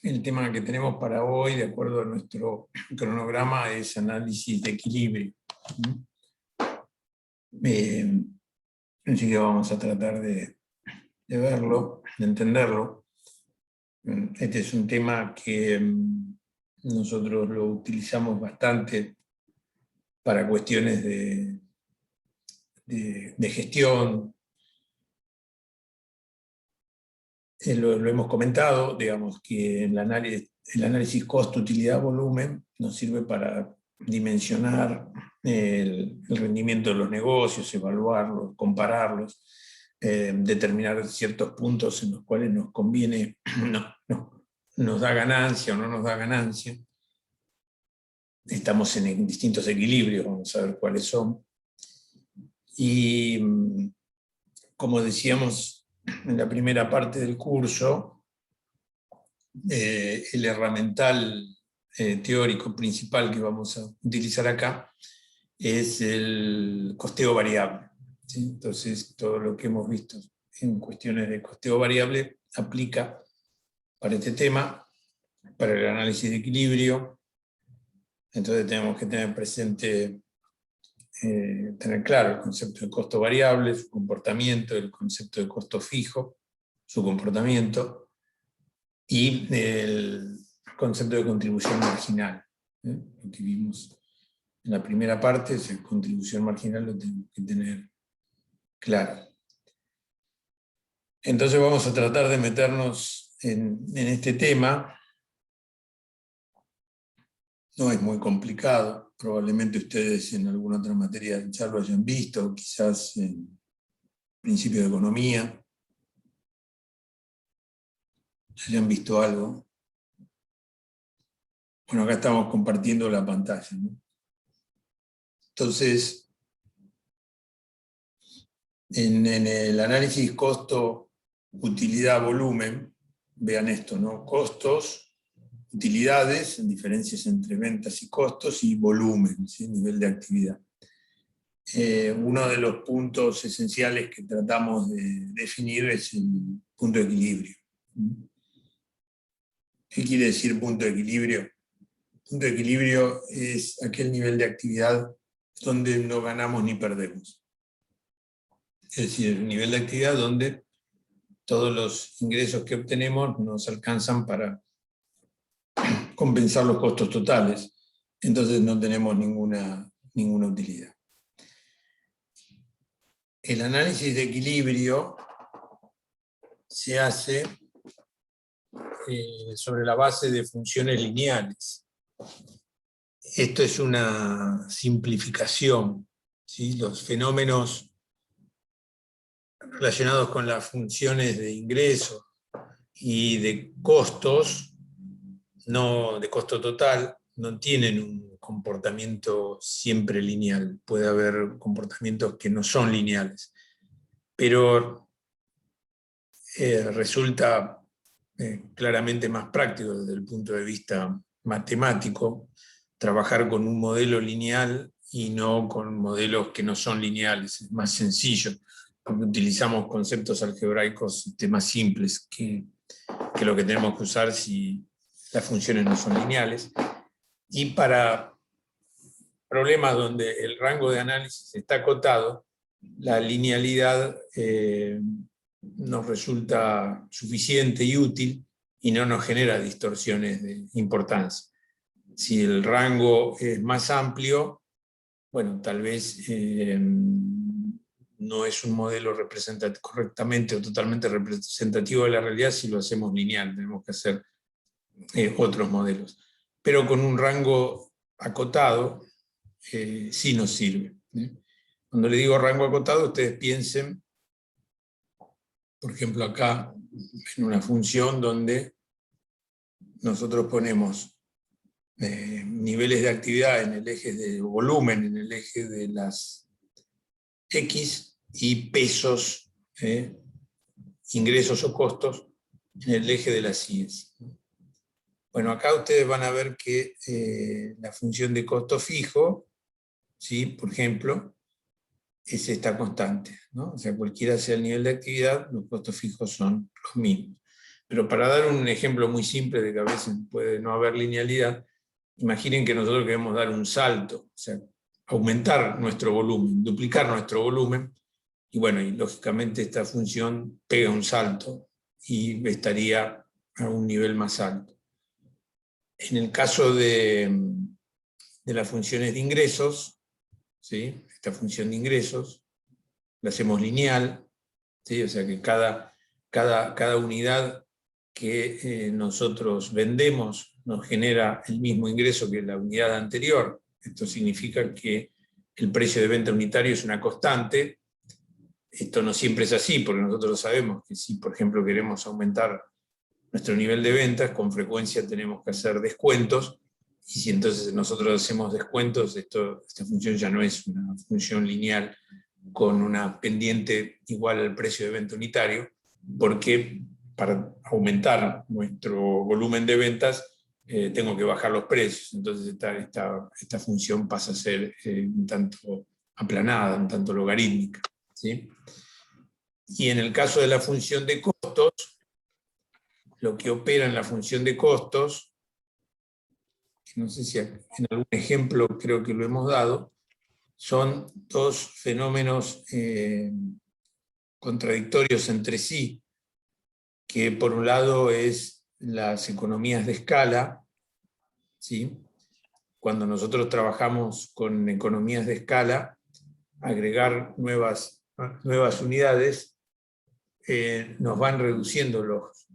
El tema que tenemos para hoy, de acuerdo a nuestro cronograma, es análisis de equilibrio. Así que vamos a tratar de verlo, de entenderlo. Este es un tema que nosotros lo utilizamos bastante para cuestiones de gestión. Lo hemos comentado, digamos que el análisis costo-utilidad-volumen nos sirve para dimensionar el rendimiento de los negocios, evaluarlos, compararlos, determinar ciertos puntos en los cuales nos conviene, nos da ganancia o no nos da ganancia. Estamos en distintos equilibrios, vamos a ver cuáles son. Y como decíamos en la primera parte del curso, el herramental teórico principal que vamos a utilizar acá es el costeo variable, ¿sí? Entonces, todo lo que hemos visto en cuestiones de costeo variable aplica para este tema, para el análisis de equilibrio. Entonces tenemos que tener presente, tener claro el concepto de costo variable, su comportamiento, el concepto de costo fijo, su comportamiento, y el concepto de contribución marginal. Lo que vimos en la primera parte, es contribución marginal, lo tenemos que tener claro. Entonces vamos a tratar de meternos en este tema. No es muy complicado, probablemente ustedes en alguna otra materia ya lo hayan visto, quizás en principio de economía, hayan visto algo. Bueno, acá estamos compartiendo la pantalla, ¿no? Entonces, en el análisis costo-utilidad-volumen, vean esto, ¿no? Costos, utilidades, diferencias entre ventas y costos, y volumen, ¿sí? Nivel de actividad. Uno de los puntos esenciales que tratamos de definir es el punto de equilibrio. ¿Qué quiere decir punto de equilibrio? Punto de equilibrio es aquel nivel de actividad donde no ganamos ni perdemos. Es decir, el nivel de actividad donde todos los ingresos que obtenemos nos alcanzan para compensar los costos totales. Entonces no tenemos ninguna utilidad. El análisis de equilibrio se hace sobre la base de funciones lineales. Esto es una simplificación, ¿sí? Los fenómenos relacionados con las funciones de ingreso y de costos, no de costo total, no tienen un comportamiento siempre lineal. Puede haber comportamientos que no son lineales, pero resulta claramente más práctico desde el punto de vista matemático trabajar con un modelo lineal y no con modelos que no son lineales. Es más sencillo, porque utilizamos conceptos algebraicos más simples que lo que tenemos que usar si las funciones no son lineales. Y para problemas donde el rango de análisis está acotado, la linealidad nos resulta suficiente y útil y no nos genera distorsiones de importancia. Si el rango es más amplio, bueno, tal vez no es un modelo correctamente o totalmente representativo de la realidad si lo hacemos lineal, tenemos que hacer otros modelos. Pero con un rango acotado sí nos sirve. Cuando le digo rango acotado, ustedes piensen, por ejemplo, acá en una función donde nosotros ponemos niveles de actividad en el eje de volumen, en el eje de las X, y pesos, ingresos o costos, en el eje de las Y. Bueno, acá ustedes van a ver que la función de costo fijo, ¿sí? Por ejemplo, es esta constante, ¿no? O sea, cualquiera sea el nivel de actividad, los costos fijos son los mismos. Pero para dar un ejemplo muy simple de que a veces puede no haber linealidad, imaginen que nosotros queremos dar un salto, o sea, aumentar nuestro volumen, duplicar nuestro volumen, y bueno, y lógicamente esta función pega un salto y estaría a un nivel más alto. En el caso de las funciones de ingresos, ¿sí? Esta función de ingresos la hacemos lineal, ¿sí? O sea que cada unidad que nosotros vendemos nos genera el mismo ingreso que la unidad anterior. Esto significa que el precio de venta unitario es una constante. Esto no siempre es así, porque nosotros sabemos que si, por ejemplo, queremos aumentar nuestro nivel de ventas, con frecuencia tenemos que hacer descuentos, y si entonces nosotros hacemos descuentos, esta función ya no es una función lineal con una pendiente igual al precio de venta unitario, porque para aumentar nuestro volumen de ventas tengo que bajar los precios, entonces esta función pasa a ser un tanto aplanada, un tanto logarítmica, ¿sí? Y en el caso de la función de costos, lo que opera en la función de costos, no sé si en algún ejemplo creo que lo hemos dado, son dos fenómenos contradictorios entre sí, que por un lado es las economías de escala, ¿sí? Cuando nosotros trabajamos con economías de escala, agregar nuevas unidades nos van reduciendo los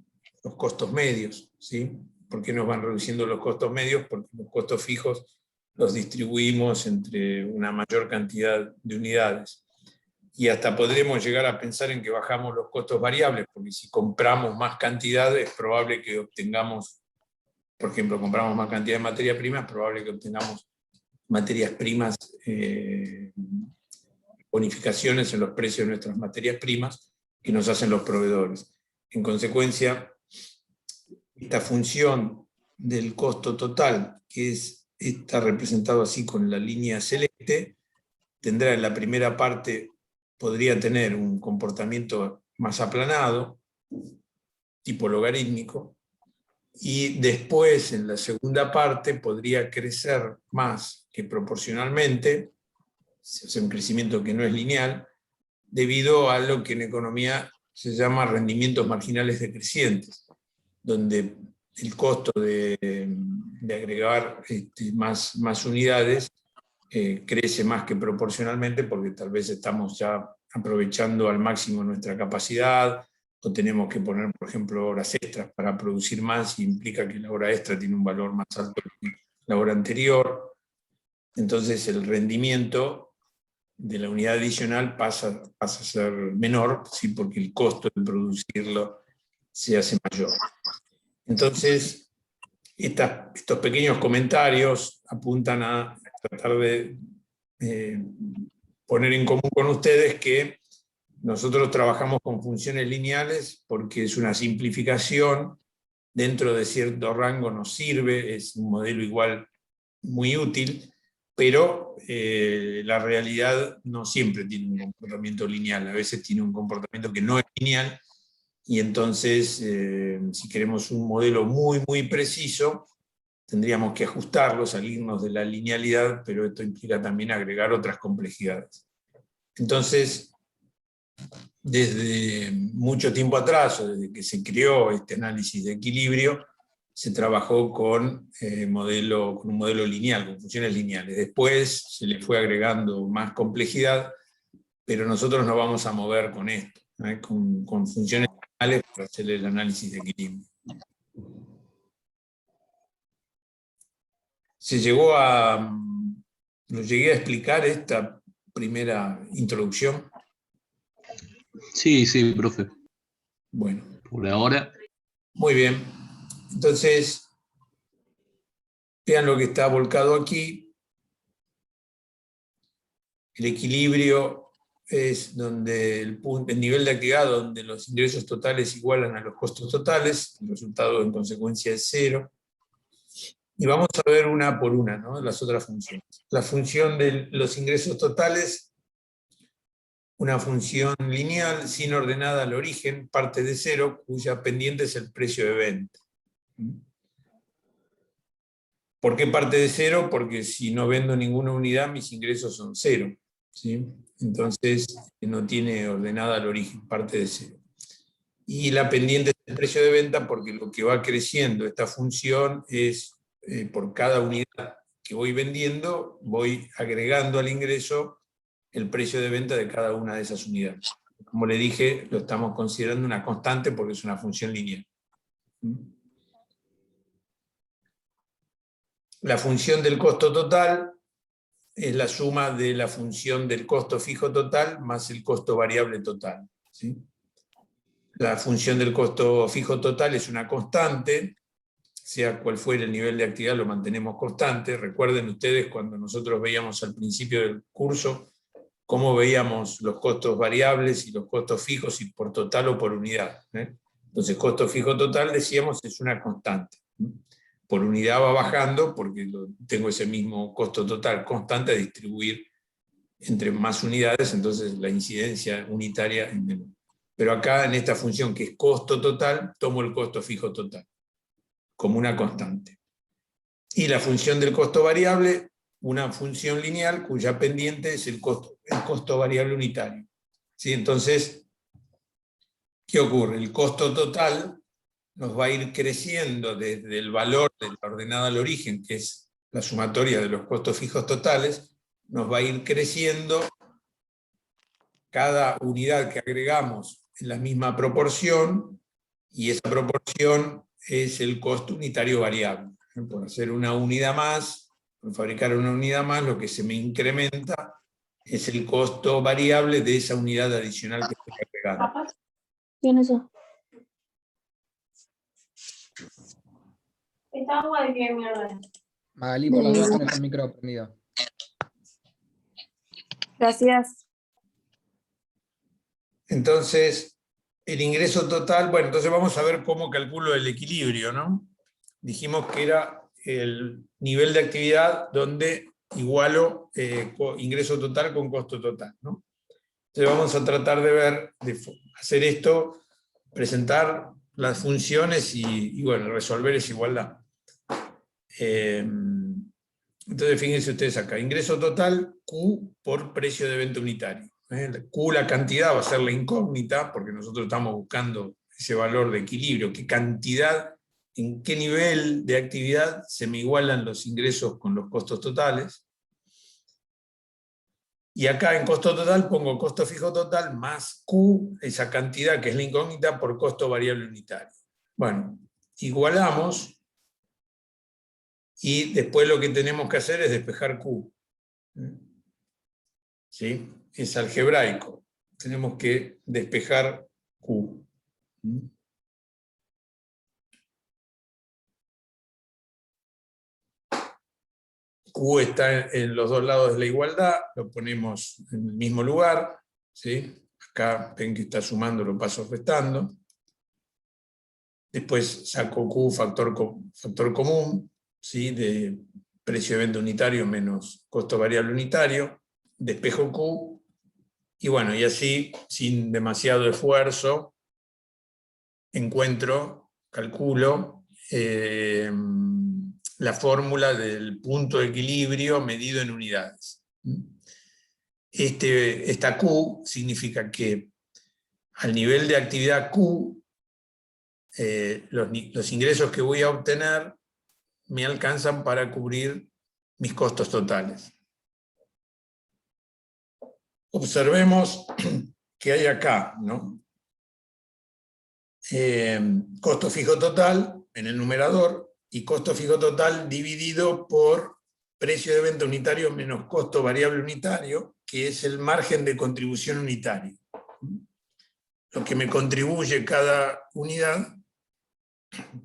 costos medios, ¿sí? ¿Por qué nos van reduciendo los costos medios? Porque los costos fijos los distribuimos entre una mayor cantidad de unidades. Y hasta podremos llegar a pensar en que bajamos los costos variables, porque si compramos más cantidad es probable que obtengamos, por ejemplo, compramos más cantidad de materia prima, es probable que obtengamos materias primas, bonificaciones en los precios de nuestras materias primas que nos hacen los proveedores. En consecuencia, esta función del costo total, que está representado así con la línea celeste, tendrá en la primera parte, podría tener un comportamiento más aplanado, tipo logarítmico, y después en la segunda parte podría crecer más que proporcionalmente, o sea, un crecimiento que no es lineal, debido a lo que en economía se llama rendimientos marginales decrecientes, donde el costo de agregar más unidades crece más que proporcionalmente, porque tal vez estamos ya aprovechando al máximo nuestra capacidad, o tenemos que poner, por ejemplo, horas extras para producir más, y implica que la hora extra tiene un valor más alto que la hora anterior. Entonces el rendimiento de la unidad adicional pasa a ser menor, ¿sí? Porque el costo de producirlo se hace mayor. Entonces, estos pequeños comentarios apuntan a tratar de poner en común con ustedes que nosotros trabajamos con funciones lineales porque es una simplificación, dentro de cierto rango nos sirve, es un modelo igual muy útil, pero la realidad no siempre tiene un comportamiento lineal, a veces tiene un comportamiento que no es lineal, y entonces si queremos un modelo muy preciso, tendríamos que ajustarlo, salirnos de la linealidad, pero esto implica también agregar otras complejidades. Entonces, desde mucho tiempo atrás, o desde que se creó este análisis de equilibrio, se trabajó con un modelo lineal, con funciones lineales. Después se le fue agregando más complejidad, pero nosotros nos vamos a mover con esto, con funciones lineales para hacer el análisis de equilibrio. ¿Lo llegué a explicar esta primera introducción? Sí, sí, profe. Bueno. Por ahora. Muy bien. Entonces, vean lo que está volcado aquí. El equilibrio es donde el nivel de actividad donde los ingresos totales igualan a los costos totales, el resultado en consecuencia es cero. Y vamos a ver una por una, ¿no? Las otras funciones. La función de los ingresos totales una función lineal sin ordenada al origen, parte de cero, cuya pendiente es el precio de venta. ¿Por qué parte de cero? Porque si no vendo ninguna unidad, mis ingresos son cero, ¿sí? Entonces no tiene ordenada al origen, parte de cero. Y la pendiente es el precio de venta, porque lo que va creciendo esta función es por cada unidad que voy vendiendo, voy agregando al ingreso el precio de venta de cada una de esas unidades. Como le dije, lo estamos considerando una constante porque es una función lineal. La función del costo total es la suma de la función del costo fijo total más el costo variable total, ¿sí? La función del costo fijo total es una constante, sea cual fuera el nivel de actividad lo mantenemos constante. Recuerden ustedes cuando nosotros veíamos al principio del curso cómo veíamos los costos variables y los costos fijos, y por total o por unidad. Entonces, costo fijo total, decíamos, es una constante. Por unidad va bajando porque tengo ese mismo costo total constante a distribuir entre más unidades, entonces la incidencia unitaria es menor. Pero acá en esta función que es costo total, tomo el costo fijo total como una constante. Y la función del costo variable, una función lineal cuya pendiente es el costo variable unitario. ¿Sí? Entonces, ¿qué ocurre? El costo total nos va a ir creciendo desde el valor de la ordenada al origen, que es la sumatoria de los costos fijos totales, nos va a ir creciendo cada unidad que agregamos en la misma proporción, y esa proporción es el costo unitario variable. Por hacer una unidad más, por fabricar una unidad más, lo que se me incrementa es el costo variable de esa unidad adicional que estoy agregando. ¿Quién es eso? ¿Está agua de qué mierda? Magali, por la duda tenés el micro prendido. Gracias. Entonces, el ingreso total, bueno, entonces vamos a ver cómo calculo el equilibrio, ¿no? Dijimos que era el nivel de actividad donde igualo ingreso total con costo total, ¿no? Entonces vamos a tratar de ver, de hacer esto, presentar las funciones y bueno, resolver esa igualdad. Entonces fíjense ustedes acá, ingreso total Q por precio de venta unitario. Q, la cantidad, va a ser la incógnita, porque nosotros estamos buscando ese valor de equilibrio, qué cantidad, en qué nivel de actividad se me igualan los ingresos con los costos totales. Y acá en costo total pongo costo fijo total más Q, esa cantidad que es la incógnita, por costo variable unitario. Bueno, igualamos, y después lo que tenemos que hacer es despejar Q. ¿Sí? Es algebraico. Tenemos que despejar Q. Q está en los dos lados de la igualdad, lo ponemos en el mismo lugar, ¿sí? Acá ven que está sumando, lo paso restando. Después saco Q factor común, ¿sí? De precio de venta unitario menos costo variable unitario, despejo Q, y bueno, y así, sin demasiado esfuerzo, calculo la fórmula del punto de equilibrio medido en unidades. Esta Q significa que al nivel de actividad Q, los ingresos que voy a obtener me alcanzan para cubrir mis costos totales. Observemos que hay acá, ¿no? Costo fijo total en el numerador y costo fijo total dividido por precio de venta unitario menos costo variable unitario, que es el margen de contribución unitario. Lo que me contribuye cada unidad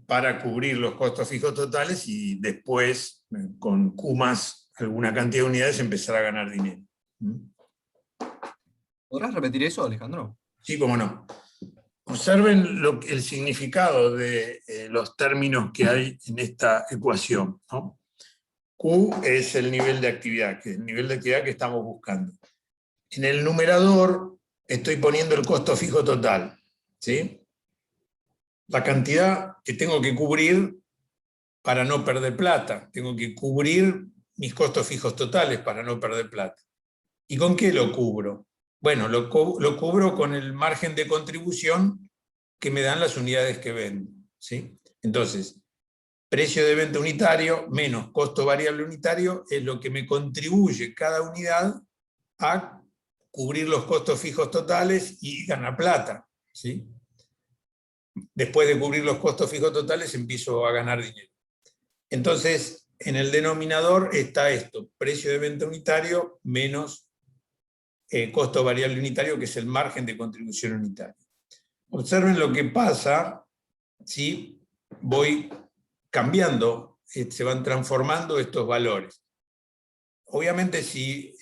para cubrir los costos fijos totales, y después, con Q más alguna cantidad de unidades, empezar a ganar dinero. ¿Podrás repetir eso, Alejandro? Sí, cómo no. Observen el significado de los términos que hay en esta ecuación, ¿no? Q es el nivel de actividad, que es el nivel de actividad que estamos buscando. En el numerador estoy poniendo el costo fijo total, ¿sí? La cantidad que tengo que cubrir para no perder plata. Tengo que cubrir mis costos fijos totales para no perder plata. ¿Y con qué lo cubro? Bueno, lo cubro con el margen de contribución que me dan las unidades que vendo, ¿sí? Entonces, precio de venta unitario menos costo variable unitario es lo que me contribuye cada unidad a cubrir los costos fijos totales y ganar plata, ¿sí? Después de cubrir los costos fijos totales empiezo a ganar dinero. Entonces, en el denominador está esto, precio de venta unitario menos costo variable unitario, que es el margen de contribución unitaria. Observen lo que pasa si voy cambiando, se van transformando estos valores. Obviamente, si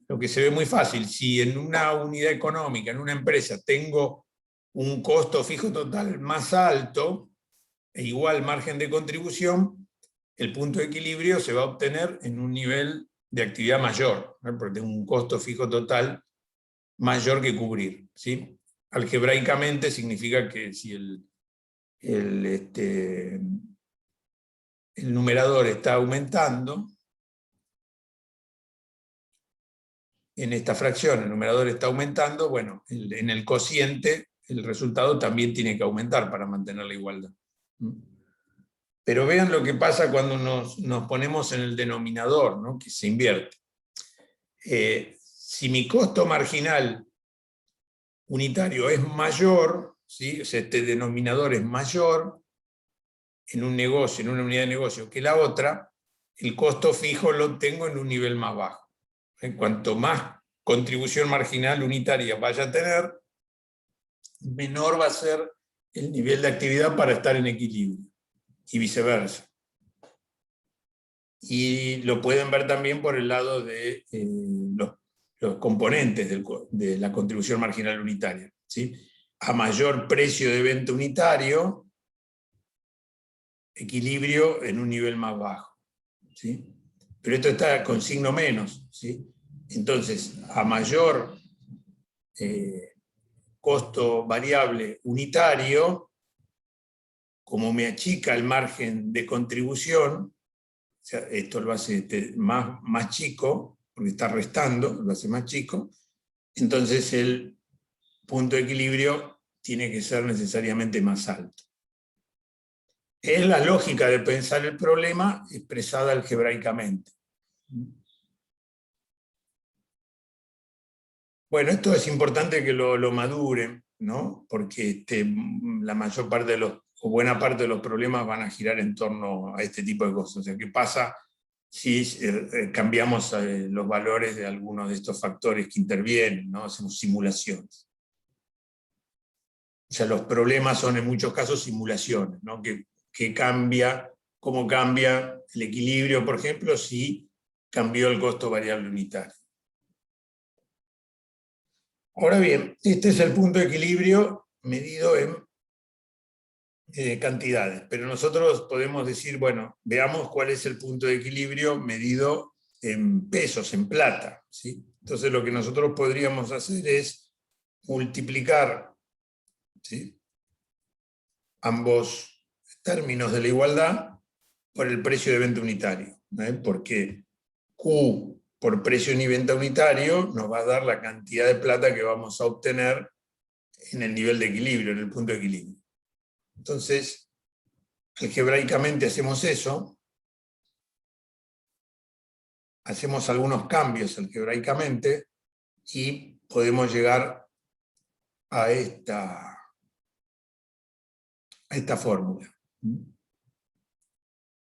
lo que se ve muy fácil, si en una unidad económica, en una empresa, tengo un costo fijo total más alto e igual margen de contribución, el punto de equilibrio se va a obtener en un nivel de actividad mayor, ¿no? Porque tengo un costo fijo total mayor que cubrir, ¿sí? Algebraicamente significa que si el numerador está aumentando, en esta fracción el numerador está aumentando, bueno, en el cociente el resultado también tiene que aumentar para mantener la igualdad. Pero vean lo que pasa cuando nos ponemos en el denominador, ¿no? Que se invierte. Si mi costo marginal unitario es mayor, ¿sí? O sea, este denominador es mayor en un negocio, en una unidad de negocio que la otra, el costo fijo lo tengo en un nivel más bajo. En cuanto más contribución marginal unitaria vaya a tener, menor va a ser el nivel de actividad para estar en equilibrio, y viceversa. Y lo pueden ver también por el lado de los componentes de la contribución marginal unitaria, ¿sí? A mayor precio de venta unitario, equilibrio en un nivel más bajo, ¿sí? Pero esto está con signo menos, ¿sí? Entonces, a mayor costo variable unitario, como me achica el margen de contribución, o sea, esto lo hace más chico, porque está restando, lo hace más chico, entonces el punto de equilibrio tiene que ser necesariamente más alto. Es la lógica de pensar el problema expresada algebraicamente. Bueno, esto es importante que lo maduren, ¿no? Porque la mayor parte o buena parte de los problemas van a girar en torno a este tipo de cosas. O sea, ¿qué pasa si cambiamos los valores de algunos de estos factores que intervienen, ¿no? Hacemos simulaciones. O sea, los problemas son en muchos casos simulaciones, ¿no? ¿Cómo cambia el equilibrio, por ejemplo, si cambió el costo variable unitario? Ahora bien, este es el punto de equilibrio medido en cantidades, pero nosotros podemos decir, bueno, veamos cuál es el punto de equilibrio medido en pesos, en plata, ¿sí? Entonces lo que nosotros podríamos hacer es multiplicar, ¿sí?, ambos términos de la igualdad por el precio de venta unitario, porque Q por precio ni venta unitario nos va a dar la cantidad de plata que vamos a obtener en el nivel de equilibrio, en el punto de equilibrio. Entonces, algebraicamente hacemos eso, hacemos algunos cambios algebraicamente y podemos llegar a esta fórmula.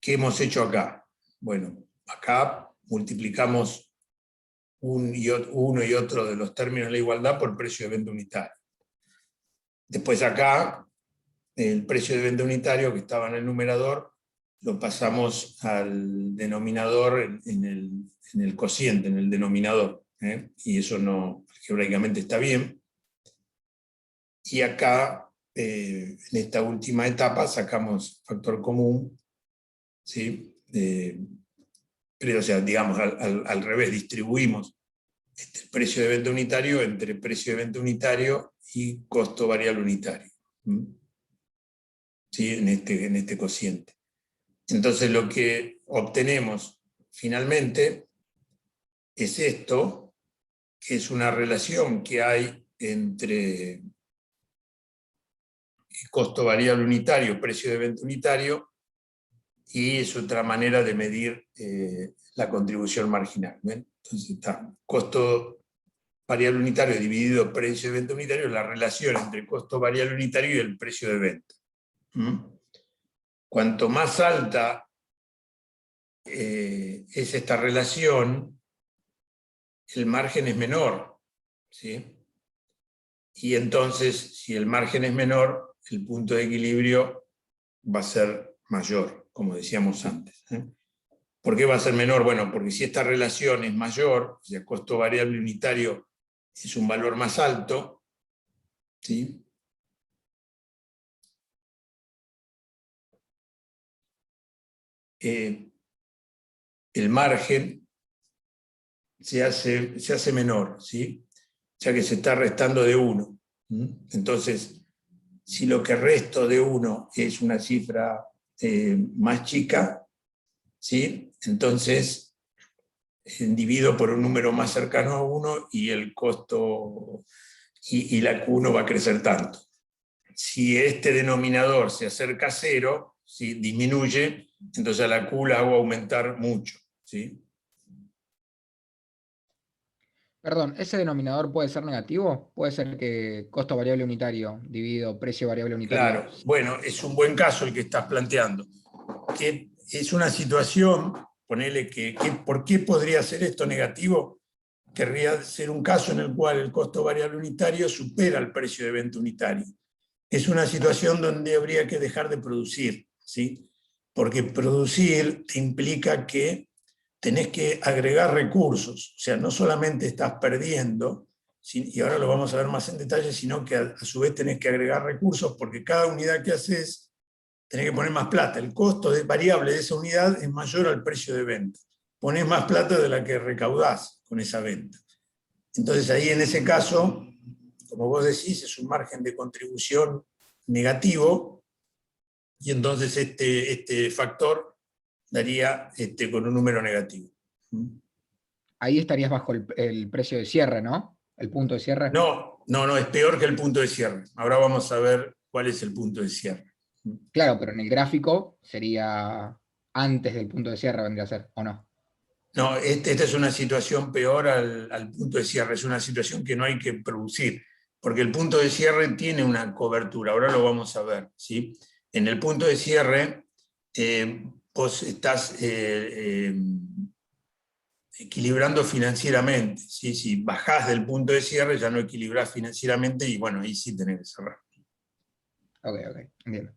¿Qué hemos hecho acá? Bueno, acá multiplicamos uno y otro de los términos de la igualdad por precio de venta unitario. Después acá, el precio de venta unitario que estaba en el numerador, lo pasamos al denominador en el cociente, en el denominador, y eso no, algebraicamente está bien. Y acá, en esta última etapa, sacamos factor común, ¿sí? Pero, o sea, digamos, al revés, distribuimos el precio de venta unitario entre precio de venta unitario y costo variable unitario. ¿Sí? En este cociente. Entonces lo que obtenemos finalmente es esto, que es una relación que hay entre costo variable unitario, precio de venta unitario, y es otra manera de medir la contribución marginal. ¿Ven? Entonces está costo variable unitario dividido precio de venta unitario, la relación entre costo variable unitario y el precio de venta. Cuanto más alta es esta relación, el margen es menor, ¿sí? Y entonces, si el margen es menor, el punto de equilibrio va a ser mayor, como decíamos antes. ¿Por qué va a ser menor? Bueno, porque si esta relación es mayor, o sea, costo variable unitario es un valor más alto, ¿sí? El margen se hace menor, ¿sí? Ya que se está restando de 1. Entonces, si lo que resto de 1 es una cifra más chica, ¿sí? Entonces divido por un número más cercano a 1 y el costo y la Q1 va a crecer tanto. Si este denominador se acerca a 0, ¿sí? Disminuye, entonces a la Q la hago aumentar mucho, ¿sí? Perdón, ¿ese denominador puede ser negativo? ¿Puede ser que costo variable unitario dividido precio variable unitario? Claro, bueno, es un buen caso el que estás planteando, que es una situación, ponele ¿por qué podría ser esto negativo? Querría ser un caso en el cual el costo variable unitario supera el precio de venta unitario. Es una situación donde habría que dejar de producir, ¿sí? Porque producir implica que tenés que agregar recursos, o sea, no solamente estás perdiendo, y ahora lo vamos a ver más en detalle, sino que a su vez tenés que agregar recursos porque cada unidad que haces tenés que poner más plata. El costo variable de esa unidad es mayor al precio de venta. Ponés más plata de la que recaudás con esa venta. Entonces ahí en ese caso, como vos decís, es un margen de contribución negativo y entonces este factor daría con un número negativo. Ahí estarías bajo el precio de cierre, ¿no? El punto de cierre. No, es peor que el punto de cierre. Ahora vamos a ver cuál es el punto de cierre. Claro, pero en el gráfico sería antes del punto de cierre, vendría a ser, ¿o no? No, esta es una situación peor al punto de cierre, es una situación que no hay que producir, porque el punto de cierre tiene una cobertura, ahora lo vamos a ver, ¿sí? En el punto de cierre, vos estás equilibrando financieramente, ¿sí? Si bajás del punto de cierre ya no equilibrás financieramente y bueno, ahí sí tenés que cerrar. Ok, entiendo.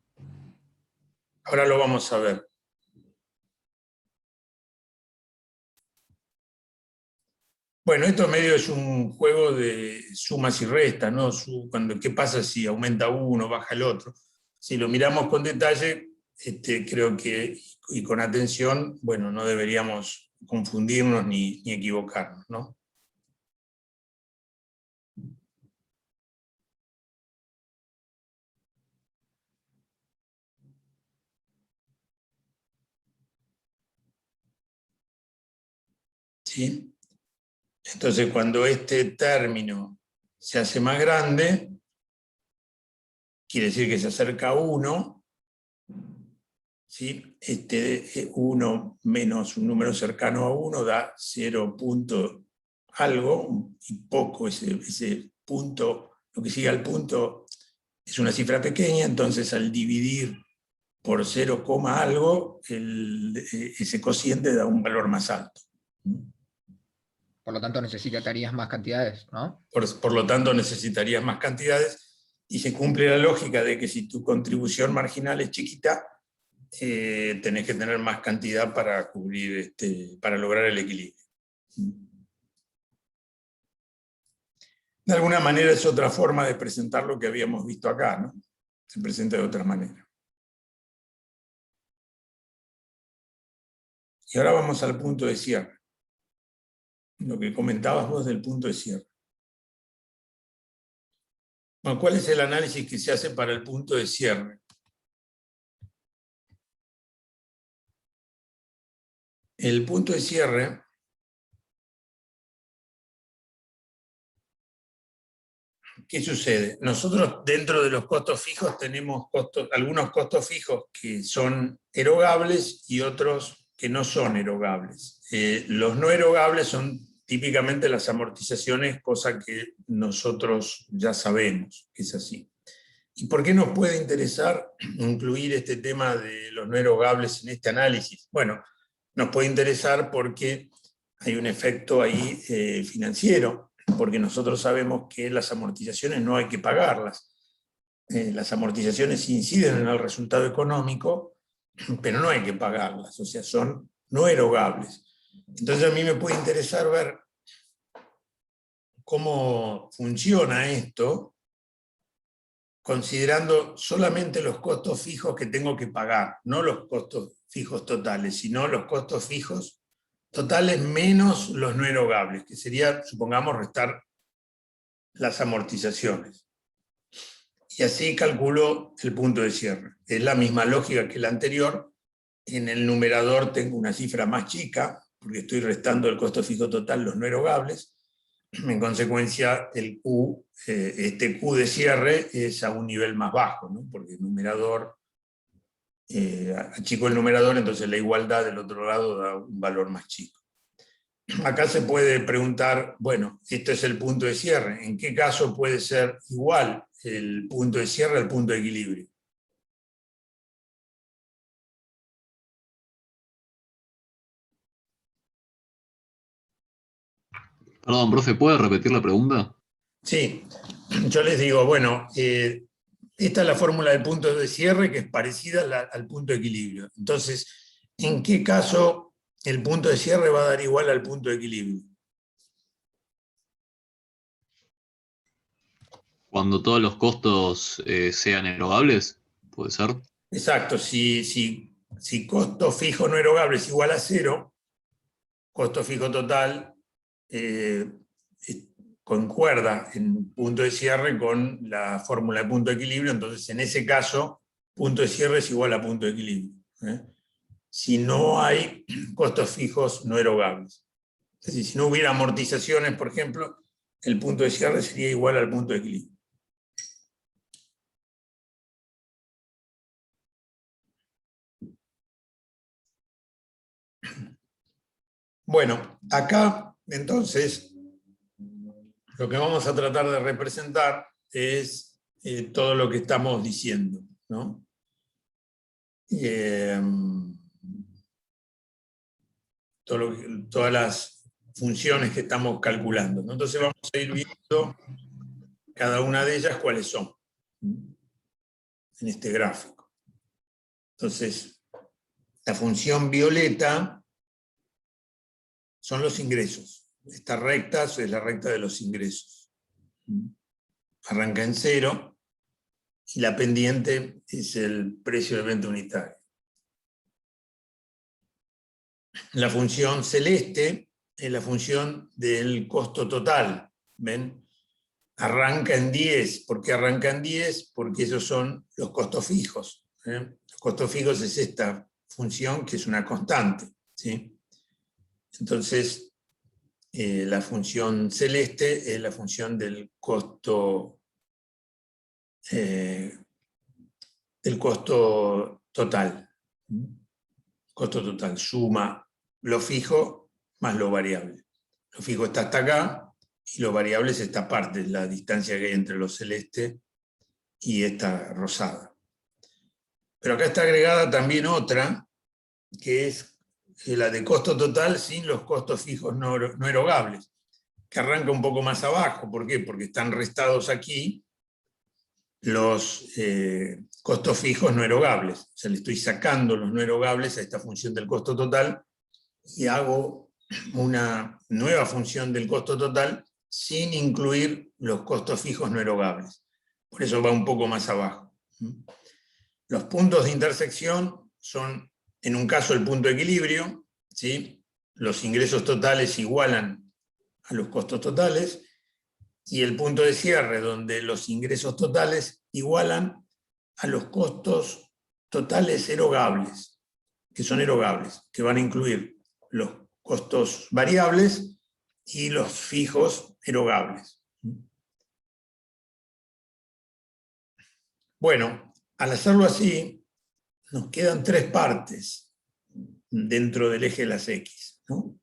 Ahora lo vamos a ver. Bueno, esto medio es un juego de sumas y restas, ¿no? ¿Qué pasa si aumenta uno, baja el otro? Si lo miramos con detalle, creo que, y con atención, bueno, no deberíamos confundirnos ni equivocarnos, ¿no? ¿Sí? Entonces, cuando este término se hace más grande, quiere decir que se acerca a 1, ¿sí? 1 menos un número cercano a 1 da 0 punto algo, y poco, ese punto, lo que sigue al punto es una cifra pequeña, entonces al dividir por 0, algo, ese cociente da un valor más alto. Por lo tanto, necesitarías más cantidades, ¿no? Por lo tanto, necesitarías más cantidades y se cumple la lógica de que si tu contribución marginal es chiquita, tenés que tener más cantidad para cubrir, para lograr el equilibrio. De alguna manera es otra forma de presentar lo que habíamos visto acá, ¿no? Se presenta de otra manera. Y ahora vamos al punto de cierre. lo que comentabas vos del punto de cierre. Bueno, ¿cuál es el análisis que se hace para el punto de cierre? El punto de cierre ¿qué sucede? Nosotros dentro de los costos fijos tenemos algunos costos fijos que son erogables y otros que no son erogables. Los no erogables son típicamente las amortizaciones, cosa que nosotros ya sabemos que es así. ¿Y por qué nos puede interesar incluir este tema de los no erogables en este análisis? Bueno, nos puede interesar porque hay un efecto ahí financiero, porque nosotros sabemos que las amortizaciones no hay que pagarlas. Las amortizaciones inciden en el resultado económico, pero no hay que pagarlas, o sea, son no erogables. Entonces a mí me puede interesar ver cómo funciona esto, considerando solamente los costos fijos que tengo que pagar, no los costos fijos totales, sino los costos fijos totales menos los no erogables, que sería, supongamos, restar las amortizaciones. Y así calculo el punto de cierre. Es la misma lógica que la anterior. En el numerador tengo una cifra más chica, porque estoy restando el costo fijo total, los no erogables. En consecuencia, el Q, este Q de cierre es a un nivel más bajo, ¿no? Porque el numerador, achico el numerador, entonces la igualdad del otro lado da un valor más chico. Acá se puede preguntar, bueno, este es el punto de cierre, ¿en qué caso puede ser igual el punto de cierre al punto de equilibrio? Perdón, profe, ¿puede repetir la pregunta? Sí, yo les digo, bueno, esta es la fórmula del punto de cierre que es parecida al punto de equilibrio. Entonces, ¿en qué caso el punto de cierre va a dar igual al punto de equilibrio? Cuando todos los costos sean erogables, ¿puede ser? Exacto, si costo fijo no erogable es igual a 0, costo fijo total concuerda en punto de cierre con la fórmula de punto de equilibrio, entonces en ese caso punto de cierre es igual a punto de equilibrio. Si no hay costos fijos no erogables. Es decir, si no hubiera amortizaciones, por ejemplo, el punto de cierre sería igual al punto de equilibrio. Bueno, acá entonces lo que vamos a tratar de representar es todo lo que estamos diciendo, ¿no? Todas las funciones que estamos calculando, ¿no? Entonces vamos a ir viendo cada una de ellas cuáles son en este gráfico. Entonces, la función violeta son los ingresos. Esta recta es la recta de los ingresos. Arranca en 0 y la pendiente es el precio de venta unitaria. La función celeste es la función del costo total. ¿Ven? Arranca en 10. ¿Por qué arranca en 10? Porque esos son los costos fijos. Los costos fijos es esta función que es una constante, ¿sí? Entonces, la función celeste es la función del costo total. Costo total suma lo fijo más lo variable. Lo fijo está hasta acá y lo variable es esta parte, la distancia que hay entre lo celeste y esta rosada. Pero acá está agregada también otra, que es la de costo total sin los costos fijos no erogables, que arranca un poco más abajo. ¿Por qué? Porque están restados aquí los costos fijos no erogables. O sea, le estoy sacando los no erogables a esta función del costo total y hago una nueva función del costo total sin incluir los costos fijos no erogables. Por eso va un poco más abajo. Los puntos de intersección son, en un caso, el punto de equilibrio, ¿sí? Los ingresos totales igualan a los costos totales, y el punto de cierre donde los ingresos totales igualan a los costos totales erogables, que son erogables, que van a incluir los costos variables y los fijos erogables. Bueno, al hacerlo así, nos quedan tres partes dentro del eje de las X, ¿no?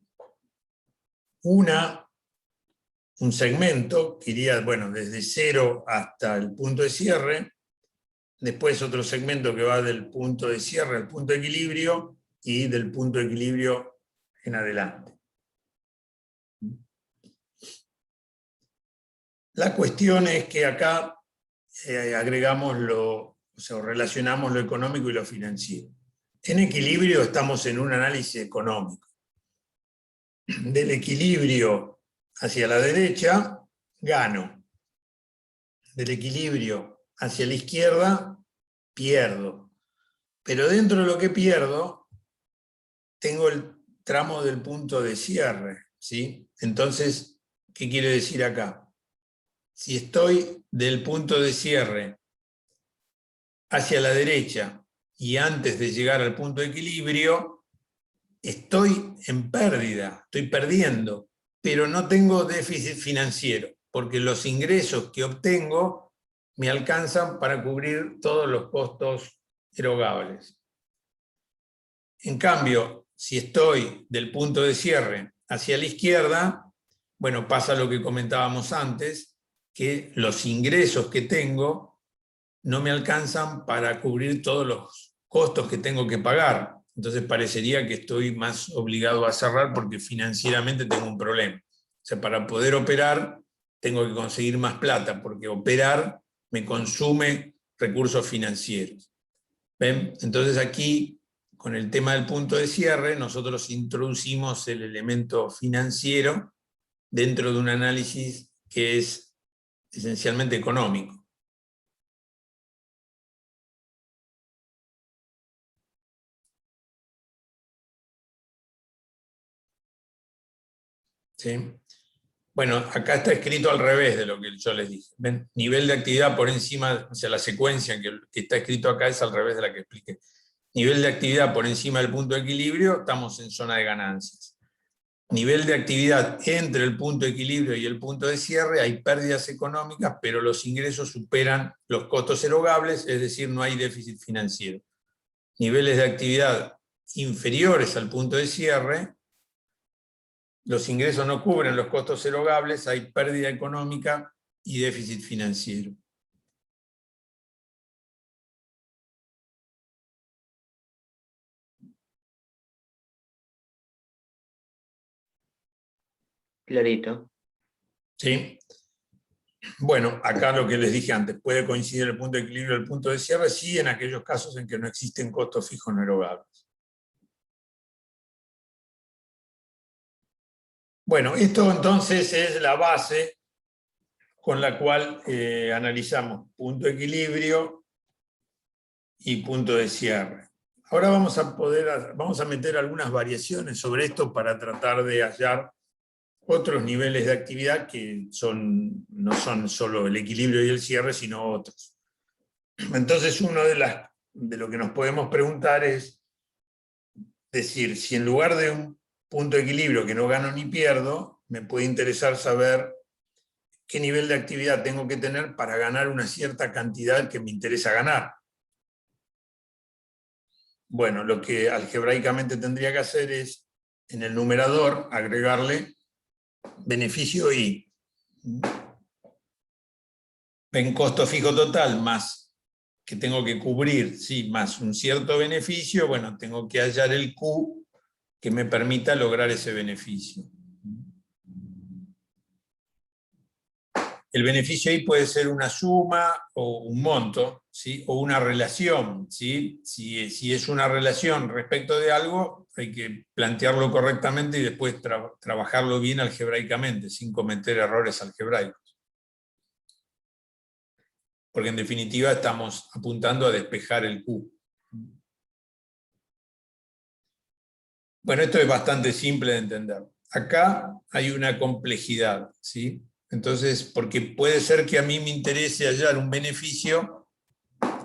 Un segmento que iría, bueno, desde 0 hasta el punto de cierre, después otro segmento que va del punto de cierre al punto de equilibrio y del punto de equilibrio en adelante. La cuestión es que acá agregamos relacionamos lo económico y lo financiero. En equilibrio estamos en un análisis económico. Del equilibrio hacia la derecha, gano. Del equilibrio hacia la izquierda, pierdo. Pero dentro de lo que pierdo, tengo el tramo del punto de cierre, ¿sí? Entonces, ¿qué quiere decir acá? Si estoy del punto de cierre hacia la derecha y antes de llegar al punto de equilibrio, estoy en pérdida, estoy perdiendo, pero no tengo déficit financiero, porque los ingresos que obtengo me alcanzan para cubrir todos los costos erogables. En cambio, si estoy del punto de cierre hacia la izquierda, bueno, pasa lo que comentábamos antes, que los ingresos que tengo no me alcanzan para cubrir todos los costos que tengo que pagar. Entonces parecería que estoy más obligado a cerrar porque financieramente tengo un problema. O sea, para poder operar tengo que conseguir más plata, porque operar me consume recursos financieros. ¿Ven? Entonces aquí, con el tema del punto de cierre, nosotros introducimos el elemento financiero dentro de un análisis que es esencialmente económico. ¿Sí? Bueno, acá está escrito al revés de lo que yo les dije. ¿Ven? Nivel de actividad por encima, o sea, la secuencia que está escrito acá es al revés de la que expliqué. Nivel de actividad por encima del punto de equilibrio, estamos en zona de ganancias. Nivel de actividad entre el punto de equilibrio y el punto de cierre, hay pérdidas económicas, pero los ingresos superan los costos erogables, es decir, no hay déficit financiero. Niveles de actividad inferiores al punto de cierre, los ingresos no cubren los costos erogables, hay pérdida económica y déficit financiero. Clarito. ¿Sí? Bueno, acá lo que les dije antes, puede coincidir el punto de equilibrio y el punto de cierre, sí, en aquellos casos en que no existen costos fijos no erogables. Bueno, esto entonces es la base con la cual analizamos punto de equilibrio y punto de cierre. Ahora vamos a meter algunas variaciones sobre esto para tratar de hallar otros niveles de actividad que no son solo el equilibrio y el cierre, sino otros. Entonces, uno de lo que nos podemos preguntar es decir, si en lugar de un punto de equilibrio que no gano ni pierdo, me puede interesar saber qué nivel de actividad tengo que tener para ganar una cierta cantidad que me interesa ganar. Bueno, lo que algebraicamente tendría que hacer es, en el numerador, agregarle beneficio I. En costo fijo total más que tengo que cubrir, sí, más un cierto beneficio, bueno, tengo que hallar el Q que me permita lograr ese beneficio. El beneficio ahí puede ser una suma o un monto, ¿sí? O una relación, ¿sí? Si es una relación respecto de algo, hay que plantearlo correctamente y después trabajarlo bien algebraicamente, sin cometer errores algebraicos. Porque en definitiva estamos apuntando a despejar el Q. Bueno, esto es bastante simple de entender. acá hay una complejidad, ¿sí? Entonces, porque puede ser que a mí me interese hallar un beneficio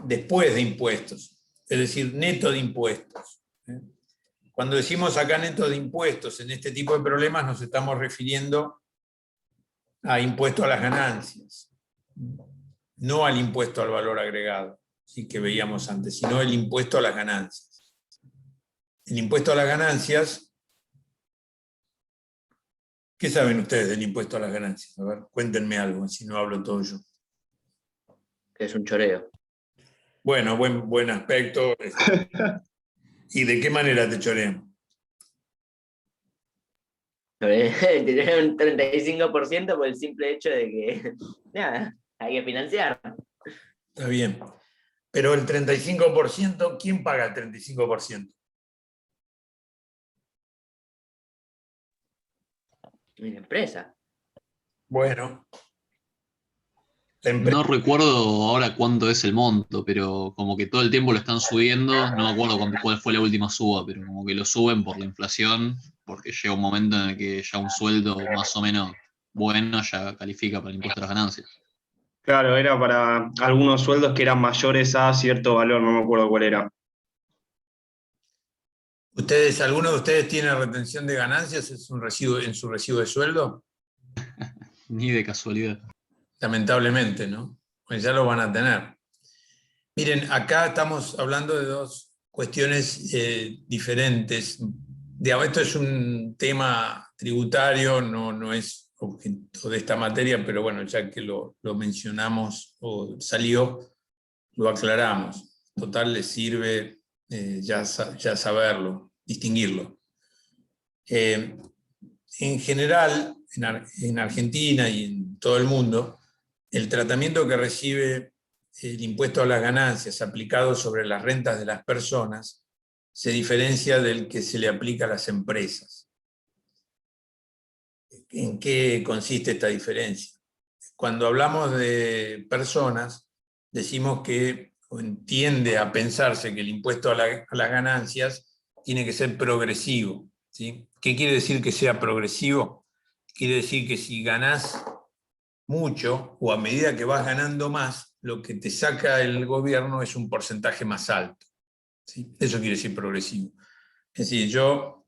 después de impuestos, es decir, neto de impuestos. Cuando decimos acá neto de impuestos en este tipo de problemas nos estamos refiriendo a impuesto a las ganancias, no al impuesto al valor agregado, ¿sí? Que veíamos antes, sino el impuesto a las ganancias. El impuesto a las ganancias, ¿qué saben ustedes del impuesto a las ganancias? A ver, cuéntenme algo, si no hablo todo yo. Que es un choreo. Bueno, buen aspecto. ¿Y de qué manera te chorean? Te tienen un 35% por el simple hecho de que, nada, hay que financiar. Está bien. Pero el 35%, ¿quién paga el 35%? En la empresa. Bueno. La empresa, No recuerdo ahora cuánto es el monto, pero como que todo el tiempo lo están subiendo. No me acuerdo cuál fue la última suba, pero como que lo suben por la inflación, porque llega un momento en el que ya un sueldo más o menos bueno ya califica para el impuesto a las ganancias. Claro, era para algunos sueldos que eran mayores a cierto valor, no me acuerdo cuál era. ¿alguno de ustedes tiene retención de ganancias en su recibo de sueldo? Ni de casualidad. Lamentablemente, ¿no? Pues ya lo van a tener. Miren, acá estamos hablando de dos cuestiones diferentes. Digamos, esto es un tema tributario, no es objeto de esta materia, pero bueno, ya que lo mencionamos o salió, lo aclaramos. Total, les sirve ya saberlo, distinguirlo. En general, en Argentina y en todo el mundo, el tratamiento que recibe el impuesto a las ganancias aplicado sobre las rentas de las personas se diferencia del que se le aplica a las empresas. ¿En qué consiste esta diferencia? Cuando hablamos de personas, decimos que tiende a pensarse que el impuesto a las ganancias tiene que ser progresivo, ¿sí? ¿Qué quiere decir que sea progresivo? Quiere decir que si ganás mucho o a medida que vas ganando más, lo que te saca el gobierno es un porcentaje más alto, ¿sí? Eso quiere decir progresivo. Es decir, yo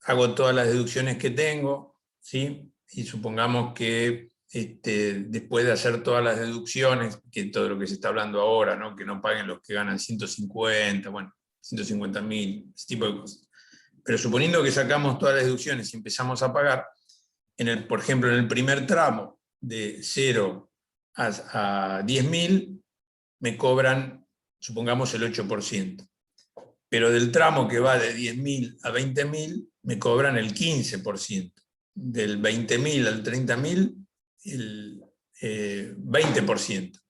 hago todas las deducciones que tengo, ¿sí? Y supongamos que después de hacer todas las deducciones, que todo lo que se está hablando ahora, ¿no? Que no paguen los que ganan 150, bueno, 150.000, ese tipo de cosas. Pero suponiendo que sacamos todas las deducciones y empezamos a pagar, por ejemplo, en el primer tramo, de 0 a 10.000, me cobran, supongamos, el 8%. Pero del tramo que va de 10.000 a 20.000, me cobran el 15%. Del 20.000 al 30.000, el 20%.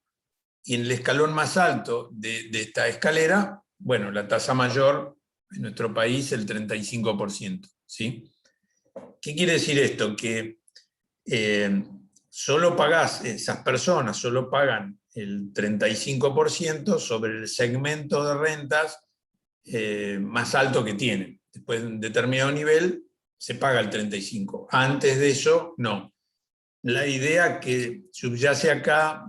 Y en el escalón más alto de esta escalera, bueno, la tasa mayor en nuestro país, el 35%. ¿Sí? ¿Qué quiere decir esto? Que solo pagás, esas personas solo pagan el 35% sobre el segmento de rentas más alto que tienen. Después de un determinado nivel se paga el 35%. Antes de eso, no. La idea que subyace acá,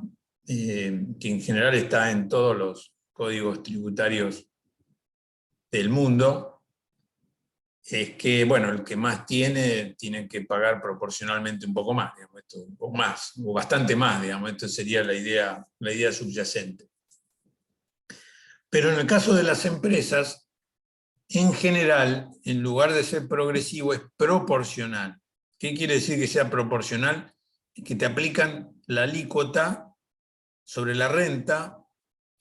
que en general está en todos los códigos tributarios del mundo, es que, bueno, el que más tiene que pagar proporcionalmente un poco más, digamos, o más, o bastante más, digamos, esto sería la idea subyacente. Pero en el caso de las empresas, en general, en lugar de ser progresivo, es proporcional. ¿Qué quiere decir que sea proporcional? Que te aplican la alícuota sobre la renta,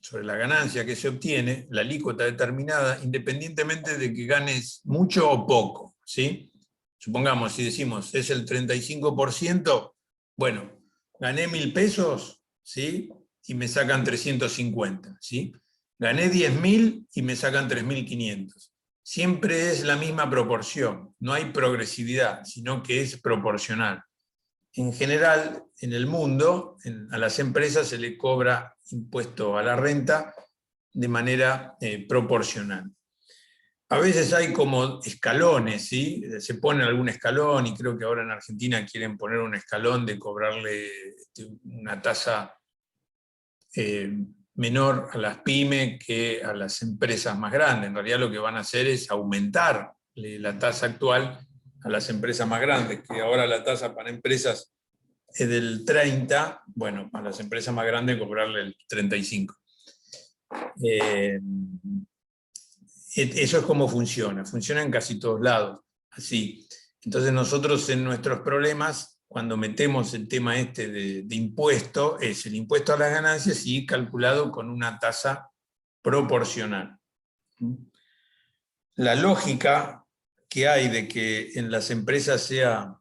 sobre la ganancia que se obtiene, la alícuota determinada, independientemente de que ganes mucho o poco, ¿sí? Supongamos, si decimos es el 35%, bueno, gané 1.000 pesos, ¿sí? Y me sacan 350, ¿sí? Gané 10.000 y me sacan 3.500. Siempre es la misma proporción, no hay progresividad, sino que es proporcional. En general, en el mundo, a las empresas se le cobra impuesto a la renta de manera proporcional. A veces hay como escalones, ¿sí? Se pone algún escalón y creo que ahora en Argentina quieren poner un escalón de cobrarle una tasa menor a las pymes que a las empresas más grandes. En realidad lo que van a hacer es aumentar la tasa actual a las empresas más grandes, que ahora la tasa para empresas es del 30, bueno, para las empresas más grandes cobrarle el 35. Eso es como funciona en casi todos lados, así. Entonces nosotros en nuestros problemas, cuando metemos el tema de impuesto, es el impuesto a las ganancias y calculado con una tasa proporcional. La lógica que hay de que en las empresas sea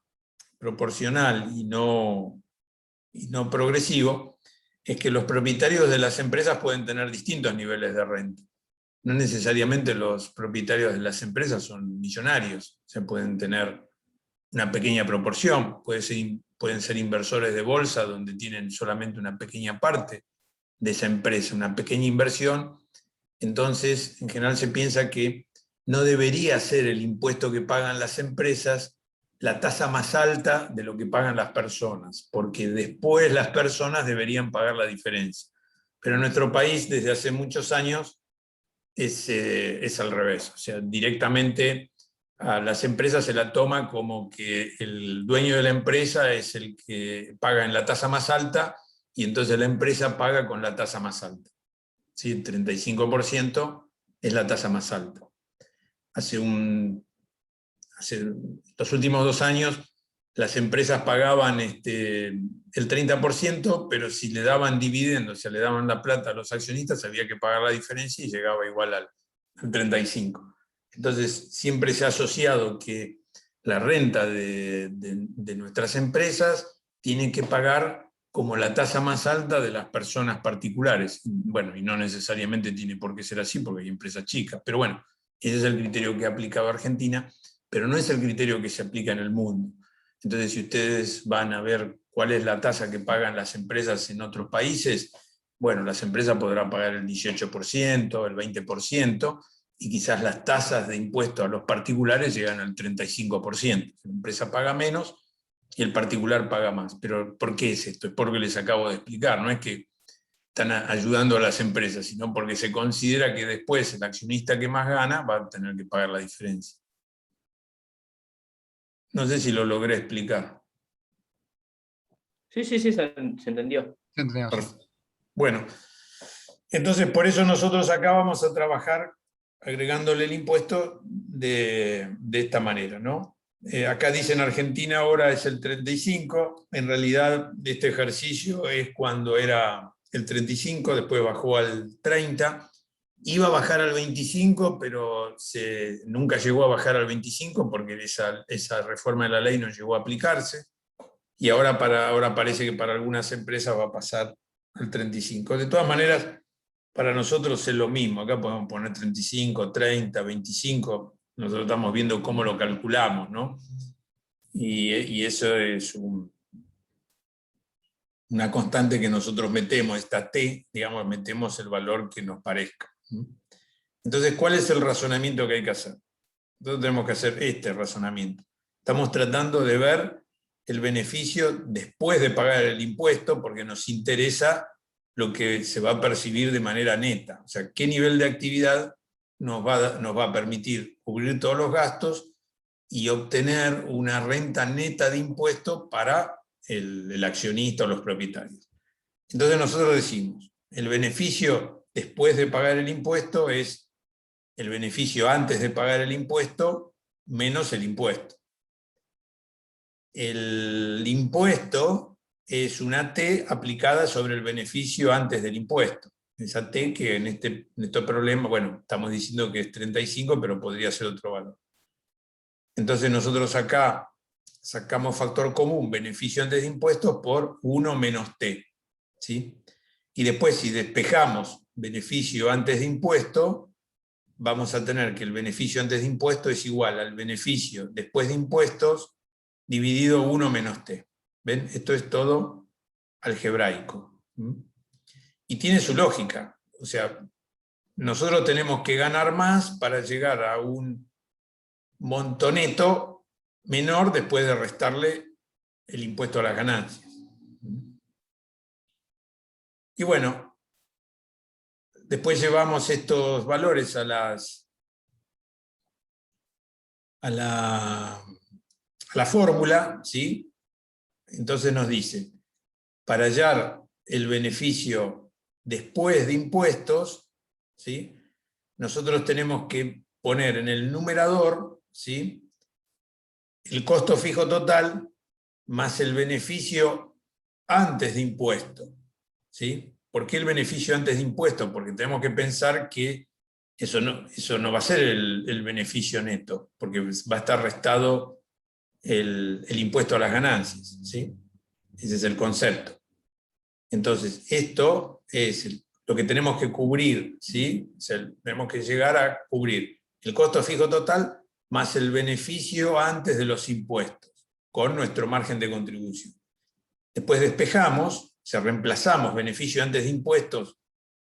proporcional y no progresivo, es que los propietarios de las empresas pueden tener distintos niveles de renta. No necesariamente los propietarios de las empresas son millonarios, o sea, pueden tener una pequeña proporción, pueden ser inversores de bolsa donde tienen solamente una pequeña parte de esa empresa, una pequeña inversión. Entonces, en general se piensa que no debería ser el impuesto que pagan las empresas la tasa más alta de lo que pagan las personas, porque después las personas deberían pagar la diferencia. Pero en nuestro país, desde hace muchos años, es al revés. O sea, directamente a las empresas se la toma como que el dueño de la empresa es el que paga en la tasa más alta y entonces la empresa paga con la tasa más alta. ¿Sí? El 35% es la tasa más alta. Hace los últimos 2 años las empresas pagaban el 30%, pero si le daban dividendos, o sea, le daban la plata a los accionistas, había que pagar la diferencia y llegaba igual al 35%. Entonces, siempre se ha asociado que la renta de nuestras empresas tiene que pagar como la tasa más alta de las personas particulares. Bueno, y no necesariamente tiene por qué ser así, porque hay empresas chicas, pero bueno, ese es el criterio que ha aplicado Argentina, pero no es el criterio que se aplica en el mundo. Entonces, si ustedes van a ver cuál es la tasa que pagan las empresas en otros países, bueno, las empresas podrán pagar el 18%, el 20%, y quizás las tasas de impuesto a los particulares llegan al 35%. La empresa paga menos y el particular paga más. Pero ¿por qué es esto? Es porque les acabo de explicar, no es que están ayudando a las empresas, sino porque se considera que después el accionista que más gana va a tener que pagar la diferencia. No sé si lo logré explicar. Sí, se entendió. Se entendió, sí. Bueno, entonces por eso nosotros acá vamos a trabajar agregándole el impuesto de esta manera, ¿no? Acá dice en Argentina ahora es el 35%, en realidad este ejercicio es cuando era el 35%, después bajó al 30%, iba a bajar al 25%, pero nunca llegó a bajar al 25% porque esa reforma de la ley no llegó a aplicarse, y ahora parece que para algunas empresas va a pasar al 35%. De todas maneras, para nosotros es lo mismo, acá podemos poner 35, 30, 25, nosotros estamos viendo cómo lo calculamos, ¿no? Y eso es una constante que nosotros metemos, esta T, digamos, metemos el valor que nos parezca. Entonces, ¿cuál es el razonamiento que hay que hacer? Nosotros tenemos que hacer este razonamiento. Estamos tratando de ver el beneficio después de pagar el impuesto, porque nos interesa lo que se va a percibir de manera neta. O sea, qué nivel de actividad nos va a permitir cubrir todos los gastos y obtener una renta neta de impuesto para el accionista o los propietarios. Entonces nosotros decimos, el beneficio después de pagar el impuesto es el beneficio antes de pagar el impuesto menos el impuesto. El impuesto es una T aplicada sobre el beneficio antes del impuesto. Esa T que en este problema, bueno, estamos diciendo que es 35, pero podría ser otro valor. Entonces nosotros acá sacamos factor común, beneficio antes de impuestos, por 1 menos T. ¿Sí? Y después, si despejamos beneficio antes de impuesto, vamos a tener que el beneficio antes de impuesto es igual al beneficio después de impuestos dividido 1 menos T. ¿Ven? Esto es todo algebraico. Y tiene su lógica. O sea, nosotros tenemos que ganar más para llegar a un monto neto menor después de restarle el impuesto a las ganancias. Y bueno, después llevamos estos valores a la fórmula, ¿sí? Entonces nos dice, para hallar el beneficio después de impuestos, ¿sí? Nosotros tenemos que poner en el numerador, ¿sí?, el costo fijo total más el beneficio antes de impuesto, ¿sí? ¿Por qué el beneficio antes de impuesto? Porque tenemos que pensar que eso no va a ser el beneficio neto, porque va a estar restado el impuesto a las ganancias, ¿sí? Ese es el concepto. Entonces, esto es lo que tenemos que cubrir, ¿sí? O sea, tenemos que llegar a cubrir el costo fijo total más el beneficio antes de los impuestos, con nuestro margen de contribución. Después despejamos, o sea, reemplazamos beneficio antes de impuestos,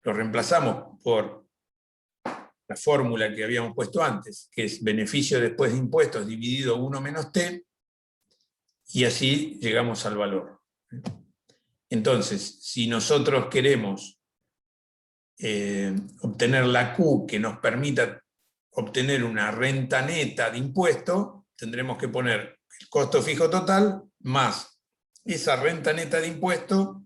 lo reemplazamos por la fórmula que habíamos puesto antes, que es beneficio después de impuestos dividido 1 menos t, y así llegamos al valor. Entonces, si nosotros queremos obtener la Q que nos permita obtener una renta neta de impuesto, tendremos que poner el costo fijo total más esa renta neta de impuesto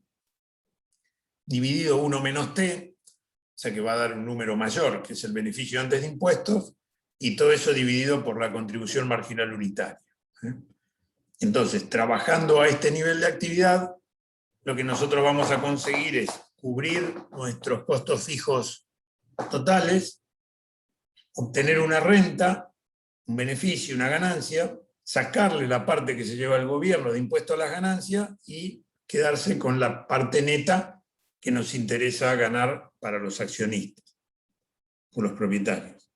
dividido 1 menos t, o sea que va a dar un número mayor, que es el beneficio antes de impuestos, y todo eso dividido por la contribución marginal unitaria. Entonces, trabajando a este nivel de actividad, lo que nosotros vamos a conseguir es cubrir nuestros costos fijos totales, obtener una renta, un beneficio, una ganancia, sacarle la parte que se lleva el gobierno de impuesto a las ganancias y quedarse con la parte neta que nos interesa ganar para los accionistas o los propietarios.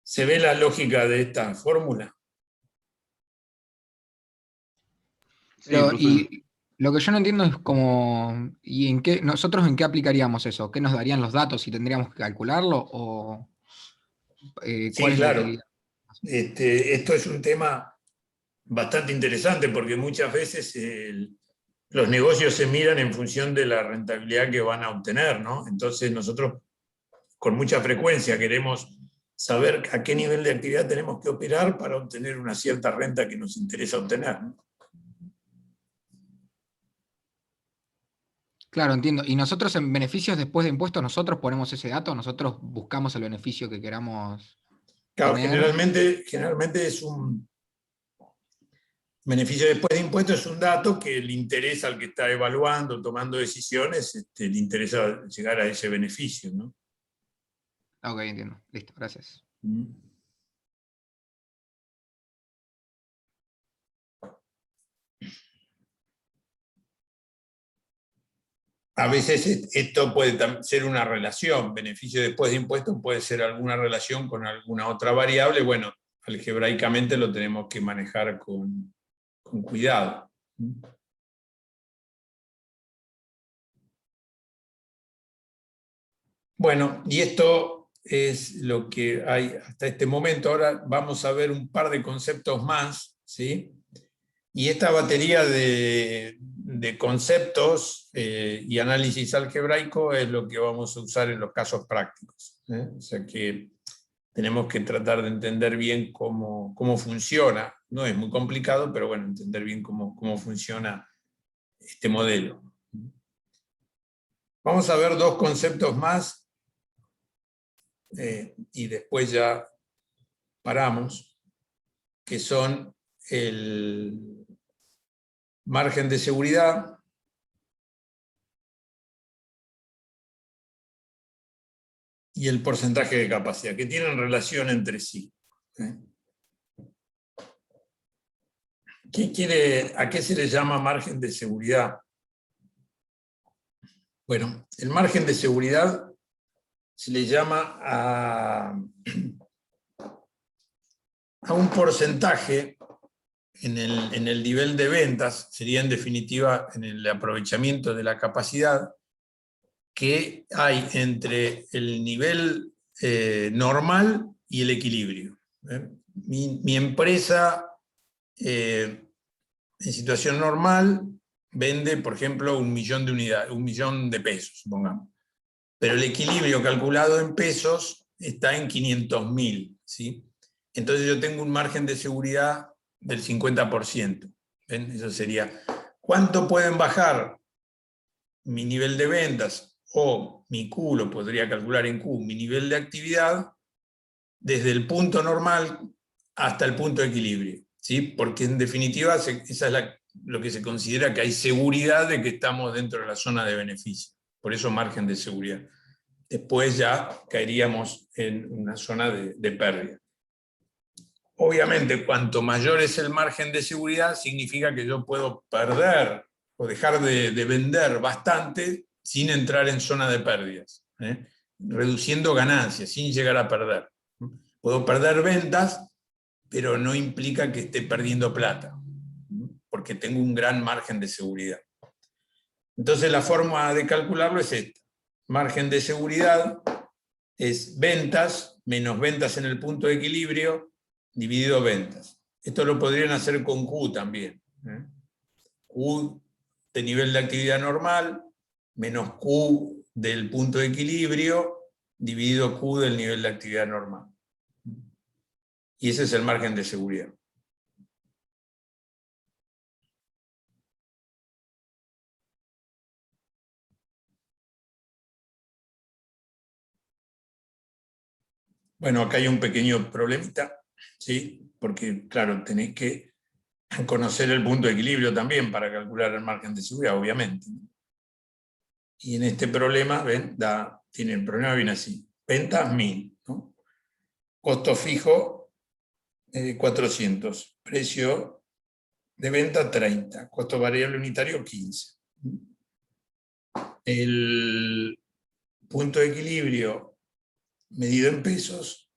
¿Se ve la lógica de esta fórmula? Pero, profe. y lo que yo no entiendo es cómo, ¿y nosotros en qué aplicaríamos eso? ¿Qué nos darían los datos si tendríamos que calcularlo? ¿O Sí, cuál es la claro. utilidad? Esto es un tema bastante interesante porque muchas veces los negocios se miran en función de la rentabilidad que van a obtener, ¿no? Entonces nosotros con mucha frecuencia queremos saber a qué nivel de actividad tenemos que operar para obtener una cierta renta que nos interesa obtener, ¿no? Claro, entiendo. Y nosotros en beneficios después de impuestos, nosotros ponemos ese dato, nosotros buscamos el beneficio que queramos Claro, tener. generalmente es un beneficio después de impuestos, es un dato que le interesa al que está evaluando, tomando decisiones, le interesa llegar a ese beneficio, ¿no? Ok, entiendo. Listo, gracias. A veces esto puede ser una relación, beneficio después de impuestos puede ser alguna relación con alguna otra variable, bueno, algebraicamente lo tenemos que manejar con cuidado. Bueno, y esto es lo que hay hasta este momento. Ahora vamos a ver un par de conceptos más, ¿sí? Y esta batería de conceptos y análisis algebraico es lo que vamos a usar en los casos prácticos, ¿eh? O sea que tenemos que tratar de entender bien cómo funciona. No es muy complicado, pero bueno, entender bien cómo funciona este modelo. Vamos a ver dos conceptos más y después ya paramos, que son el margen de seguridad y el porcentaje de capacidad, que tienen relación entre sí. ¿A qué se le llama margen de seguridad? Bueno, el margen de seguridad se le llama a un porcentaje en el nivel de ventas, sería en definitiva en el aprovechamiento de la capacidad, que hay entre el nivel normal y el equilibrio. Mi empresa en situación normal vende, por ejemplo, 1 millón de unidades, 1 millón de pesos, supongamos. Pero el equilibrio calculado en pesos está en 500.000, ¿sí? Entonces yo tengo un margen de seguridad del 50%. ¿Ven? Eso sería, ¿cuánto pueden bajar mi nivel de ventas o mi Q, lo podría calcular en Q, mi nivel de actividad, desde el punto normal hasta el punto de equilibrio? ¿Sí? Porque en definitiva esa es lo que se considera que hay seguridad de que estamos dentro de la zona de beneficio. Por eso margen de seguridad. Después ya caeríamos en una zona de pérdida. Obviamente, cuanto mayor es el margen de seguridad, significa que yo puedo perder o dejar de vender bastante sin entrar en zona de pérdidas, reduciendo ganancias, sin llegar a perder. Puedo perder ventas, pero no implica que esté perdiendo plata, porque tengo un gran margen de seguridad. Entonces la forma de calcularlo es esta. Margen de seguridad es ventas menos ventas en el punto de equilibrio dividido ventas. Esto lo podrían hacer con Q también. Q de nivel de actividad normal menos Q del punto de equilibrio dividido Q del nivel de actividad normal. Y ese es el margen de seguridad. Bueno, acá hay un pequeño problemita, ¿sí? Porque, claro, tenéis que conocer el punto de equilibrio también para calcular el margen de seguridad, obviamente. Y en este problema, ven, el problema viene así. Ventas 1000, ¿no? Costo fijo 400, precio de venta 30, costo variable unitario 15. El punto de equilibrio medido en pesos,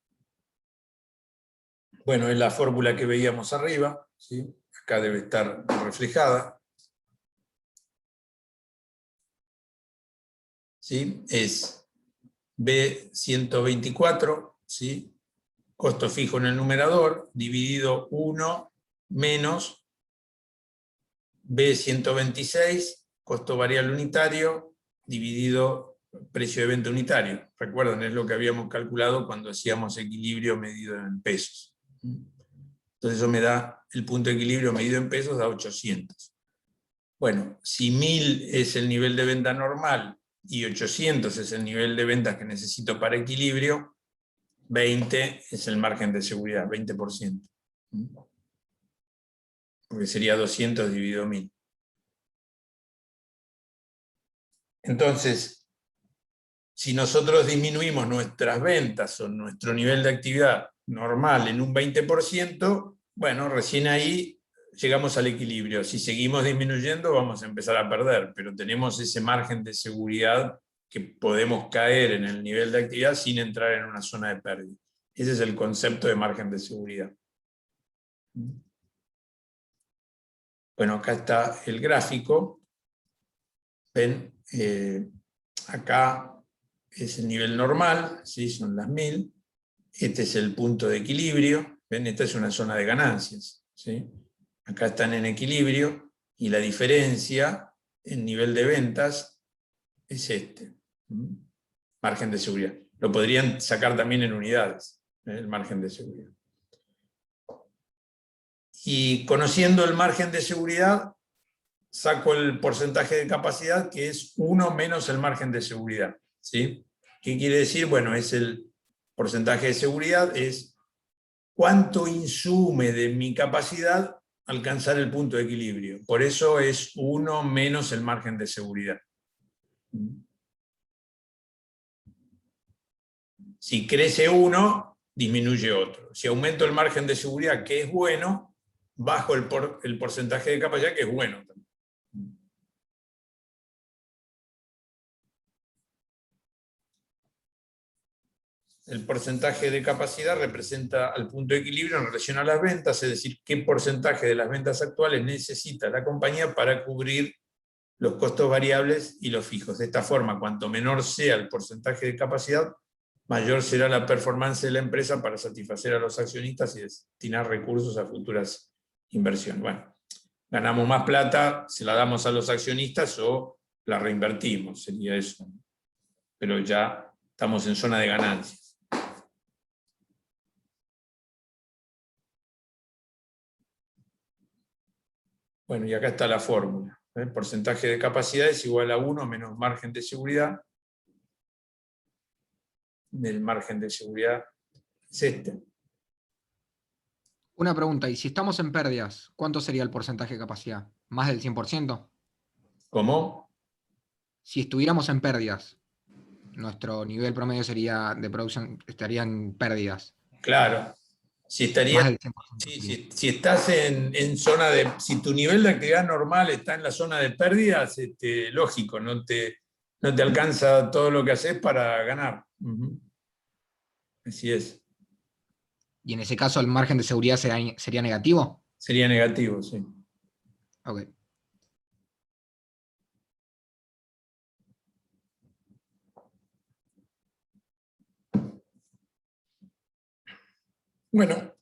bueno, es la fórmula que veíamos arriba, ¿sí? Acá debe estar reflejada. ¿Sí? Es B124, ¿sí? Costo fijo en el numerador, dividido 1 menos B126, costo variable unitario, dividido precio de venta unitario. Recuerden, es lo que habíamos calculado cuando hacíamos equilibrio medido en pesos. Entonces eso me da, el punto de equilibrio medido en pesos da 800. Bueno, si 1000 es el nivel de venta normal y 800 es el nivel de ventas que necesito para equilibrio, 20 es el margen de seguridad, 20%. Porque sería 200 dividido 1000. Entonces, si nosotros disminuimos nuestras ventas o nuestro nivel de actividad normal en un 20%, bueno, recién ahí llegamos al equilibrio. Si seguimos disminuyendo, vamos a empezar a perder, pero tenemos ese margen de seguridad que podemos caer en el nivel de actividad sin entrar en una zona de pérdida. Ese es el concepto de margen de seguridad. Bueno, acá está el gráfico. Ven, acá es el nivel normal, ¿sí? Son las 1000. Este es el punto de equilibrio. ¿Ven? Esta es una zona de ganancias, ¿sí? Acá están en equilibrio y la diferencia en nivel de ventas es este. Margen de seguridad. Lo podrían sacar también en unidades, el margen de seguridad. Y conociendo el margen de seguridad, saco el porcentaje de capacidad, que es 1 menos el margen de seguridad, ¿sí? ¿Qué quiere decir? Bueno, es el porcentaje de seguridad, es cuánto insume de mi capacidad alcanzar el punto de equilibrio. Por eso es 1 menos el margen de seguridad. Si crece uno, disminuye otro. Si aumento el margen de seguridad, que es bueno, bajo el porcentaje de capacidad, que es bueno también. El porcentaje de capacidad representa al punto de equilibrio en relación a las ventas, es decir, qué porcentaje de las ventas actuales necesita la compañía para cubrir los costos variables y los fijos. De esta forma, cuanto menor sea el porcentaje de capacidad, mayor será la performance de la empresa para satisfacer a los accionistas y destinar recursos a futuras inversiones. Bueno, ganamos más plata, se la damos a los accionistas o la reinvertimos, sería eso. Pero ya estamos en zona de ganancias. Bueno, y acá está la fórmula. El porcentaje de capacidad es igual a 1 menos margen de seguridad. El margen de seguridad es este. Una pregunta, y si estamos en pérdidas, ¿cuánto sería el porcentaje de capacidad? ¿Más del 100%? ¿Cómo? Si estuviéramos en pérdidas, nuestro nivel promedio sería de producción, estaría en pérdidas. Claro. Si estaría, Más del 100%. si estás en zona de, si tu nivel de actividad normal está en la zona de pérdidas, lógico, no te alcanza todo lo que haces para ganar. Así es. Y en ese caso el margen de seguridad sería negativo. Sería negativo, sí. Ok. Bueno.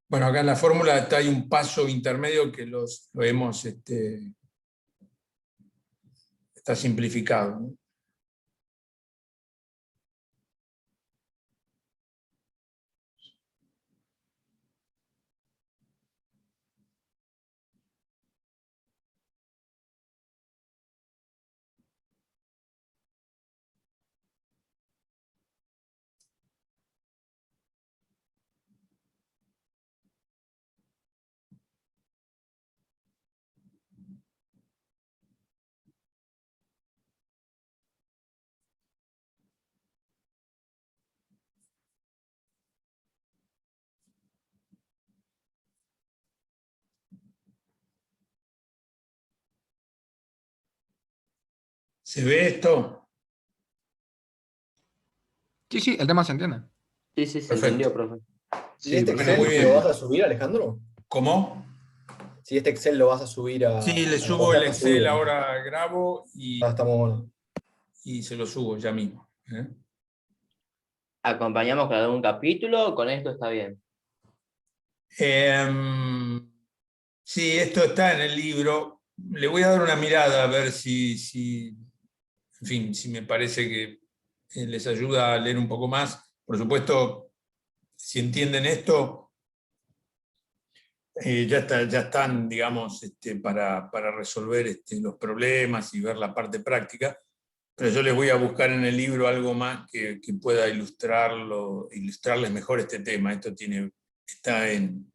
Bueno, acá en la fórmula hay un paso intermedio que lo hemos, está simplificado, ¿no? ¿Se ve esto? Sí, sí, el tema se entiende. Sí, sí, se Perfecto. entendió, profe. ¿Y este bueno, Excel muy bien. lo vas a subir, Alejandro? ¿Cómo? Si este Excel lo vas a subir a... Sí, le a subo el está Excel, subido. ahora grabo Está muy bueno. y se lo subo ya mismo. ¿Acompañamos con algún capítulo? Con esto está bien. Sí, esto está en el libro. Le voy a dar una mirada a ver si en fin, si me parece que les ayuda a leer un poco más. Por supuesto, si entienden esto, ya están, digamos, para resolver los problemas y ver la parte práctica. Pero yo les voy a buscar en el libro algo más que pueda ilustrarles mejor este tema. Esto está en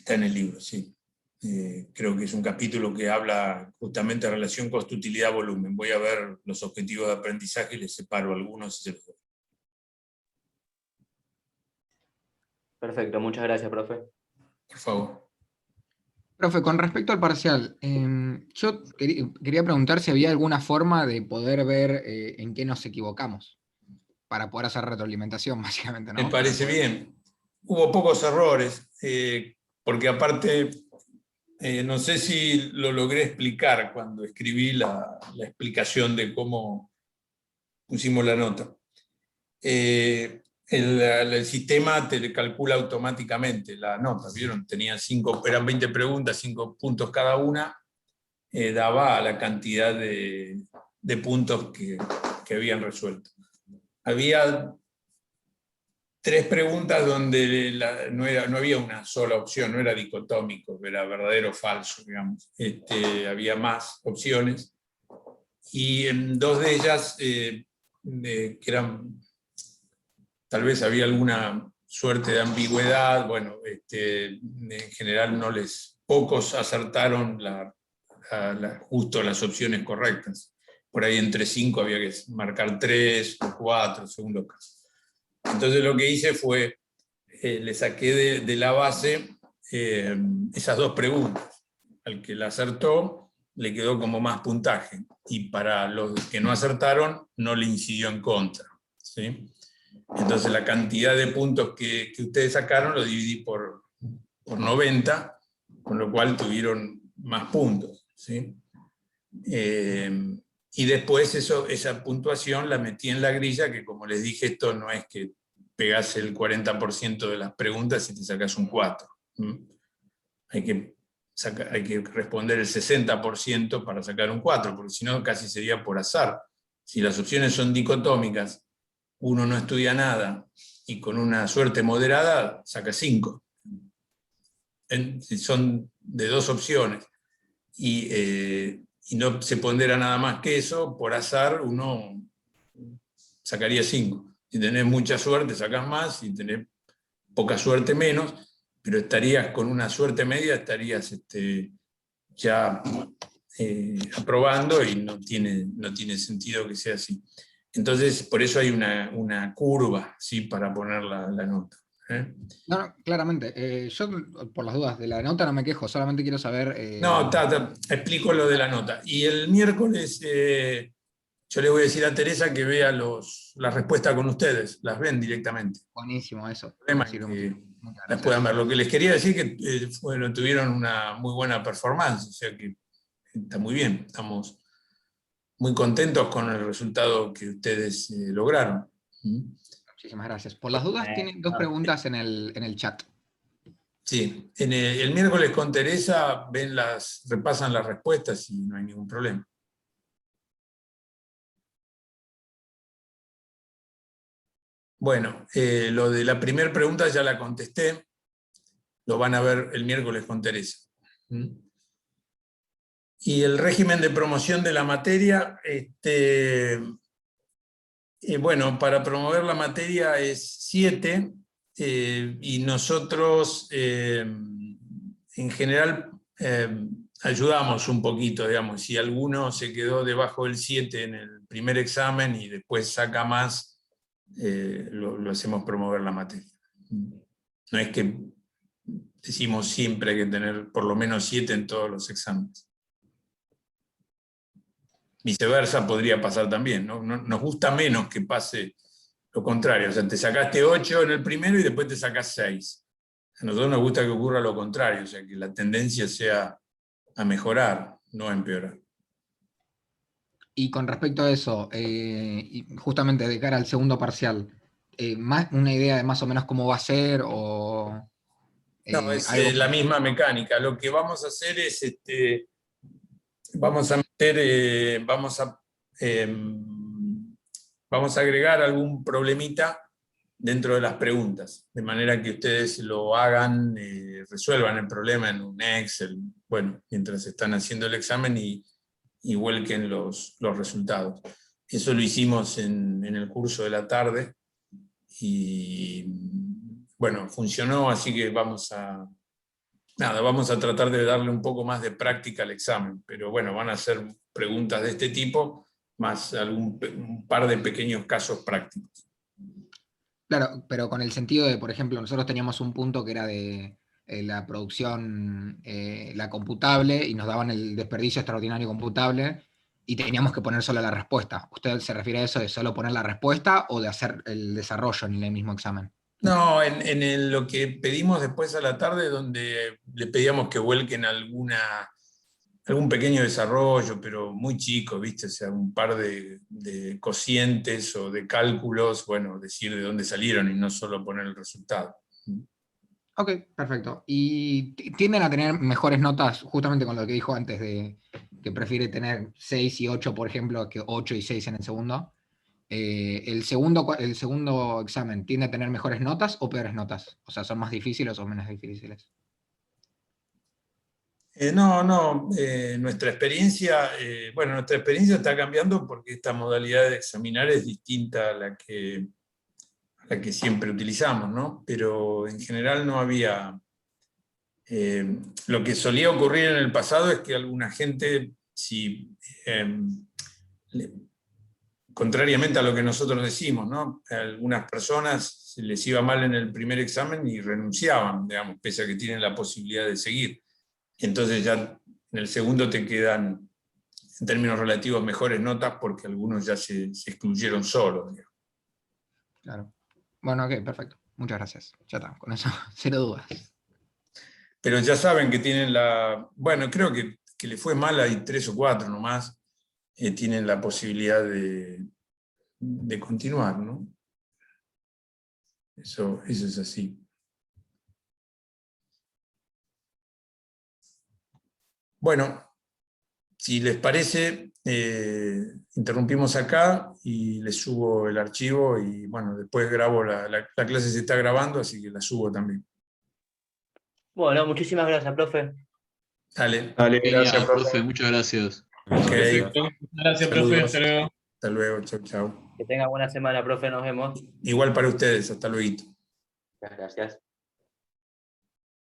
el libro, sí. Creo que es un capítulo que habla justamente de relación costo-utilidad-volumen. Voy a ver los objetivos de aprendizaje y les separo algunos y se los doy. Perfecto, muchas gracias, profe. Por favor. Profe, con respecto al parcial, yo quería preguntar si había alguna forma de poder ver en qué nos equivocamos, para poder hacer retroalimentación, básicamente, ¿no? Me parece bien. Hubo pocos errores, porque aparte, no sé si lo logré explicar cuando escribí la explicación de cómo pusimos la nota. El sistema te calcula automáticamente la nota, ¿vieron? Eran 20 preguntas, 5 puntos cada una, daba la cantidad de puntos que habían resuelto. Había 3 preguntas donde no había una sola opción, no era dicotómico, era verdadero o falso, digamos. Había más opciones, y en 2 de ellas, que eran... Tal vez había alguna suerte de ambigüedad, bueno, en general pocos acertaron justo las opciones correctas. Por ahí entre 5 había que marcar 3 o 4, según los casos. Entonces lo que hice fue le saqué de la base esas 2 preguntas. Al que la acertó le quedó como más puntaje, y para los que no acertaron no le incidió en contra, ¿sí? Entonces la cantidad de puntos que ustedes sacaron lo dividí por 90, con lo cual tuvieron más puntos, ¿sí? Y después esa puntuación la metí en la grilla, que como les dije, esto no es que pegás el 40% de las preguntas y te sacas un 4. Hay que responder el 60% para sacar un 4, porque si no casi sería por azar. Si las opciones son dicotómicas, uno no estudia nada y con una suerte moderada saca 5. Si son de 2 opciones y no se pondera nada más que eso, por azar uno sacaría 5. Si tenés mucha suerte sacás más, si tenés poca suerte menos, pero estarías con una suerte media, estarías ya aprobando, y no tiene sentido que sea así. Entonces, por eso hay una curva, ¿sí?, para poner la nota. No, claramente. Yo, por las dudas de la nota, no me quejo, solamente quiero saber... No, explico lo de la nota. Y el miércoles yo le voy a decir a Teresa que vea las respuestas con ustedes, las ven directamente. Buenísimo eso. Problema Me sirve es mucho. que Muchas las gracias. puedan ver. Lo que les quería decir es que bueno, tuvieron una muy buena performance, o sea que está muy bien. Estamos muy contentos con el resultado que ustedes lograron. Muchísimas gracias. Por las dudas, tienen 2 preguntas en el chat. Sí, el miércoles con Teresa repasan las respuestas y no hay ningún problema. Bueno, lo de la primera pregunta ya la contesté, lo van a ver el miércoles con Teresa. Y el régimen de promoción de la materia, bueno, para promover la materia es 7, y nosotros en general ayudamos un poquito, digamos. Si alguno se quedó debajo del 7 en el primer examen y después saca más, lo hacemos promover la materia. No es que decimos siempre hay que tener por lo menos 7 en todos los exámenes. Viceversa podría pasar también, ¿no? Nos gusta menos que pase lo contrario. O sea, te sacaste 8 en el primero y después te sacás 6. A nosotros nos gusta que ocurra lo contrario, o sea, que la tendencia sea a mejorar, no a empeorar. Y con respecto a eso, y justamente de cara al segundo parcial, ¿una idea de más o menos cómo va a ser? O, No, es algo la misma mecánica. Lo que vamos a hacer es, vamos a meter, vamos a agregar algún problemita dentro de las preguntas, de manera que ustedes lo hagan, resuelvan el problema en un Excel, bueno, mientras están haciendo el examen y vuelquen los resultados. Eso lo hicimos en el curso de la tarde y bueno, funcionó, así que vamos a tratar de darle un poco más de práctica al examen, pero bueno, van a ser preguntas de este tipo, más un par de pequeños casos prácticos. Claro, pero con el sentido de, por ejemplo, nosotros teníamos un punto que era de la producción, la computable, y nos daban el desperdicio extraordinario computable, y teníamos que poner solo la respuesta. ¿Usted se refiere a eso de solo poner la respuesta o de hacer el desarrollo en el mismo examen? No, en lo que pedimos después a la tarde, donde le pedíamos que vuelquen algún pequeño desarrollo, pero muy chico, ¿viste? O sea, un par de cocientes o de cálculos, bueno, decir de dónde salieron y no solo poner el resultado. Ok, perfecto. ¿Y tienden a tener mejores notas, justamente con lo que dijo antes, de que prefiere tener 6 y 8, por ejemplo, que 8 y 6 en el segundo? ¿El segundo examen tiende a tener mejores notas o peores notas? O sea, ¿son más difíciles o menos difíciles? No, nuestra experiencia está cambiando porque esta modalidad de examinar es distinta a la que siempre utilizamos, ¿no? Pero en general no había... lo que solía ocurrir en el pasado es que alguna gente, si contrariamente a lo que nosotros decimos, ¿no? A algunas personas se les iba mal en el primer examen y renunciaban, digamos, pese a que tienen la posibilidad de seguir. Y entonces ya en el segundo te quedan, en términos relativos, mejores notas porque algunos ya se excluyeron solos, digamos. Claro. Bueno, ok, perfecto. Muchas gracias. Ya está, con eso, cero dudas. Pero ya saben que tienen la... Bueno, creo que le fue mal, hay 3 o 4 nomás, tienen la posibilidad de continuar, ¿no? Eso es así. Bueno, si les parece, interrumpimos acá y les subo el archivo y bueno, después grabo, la clase se está grabando, así que la subo también. Bueno, muchísimas gracias, profe. Dale, Dale, Genial, gracias, profe. profe, muchas gracias. ok. Perfecto. Gracias, profe. Saludos. Hasta luego. Hasta luego, chau, chau. Que tenga buena semana, profe. Nos vemos. Igual para ustedes, hasta luego. Muchas gracias.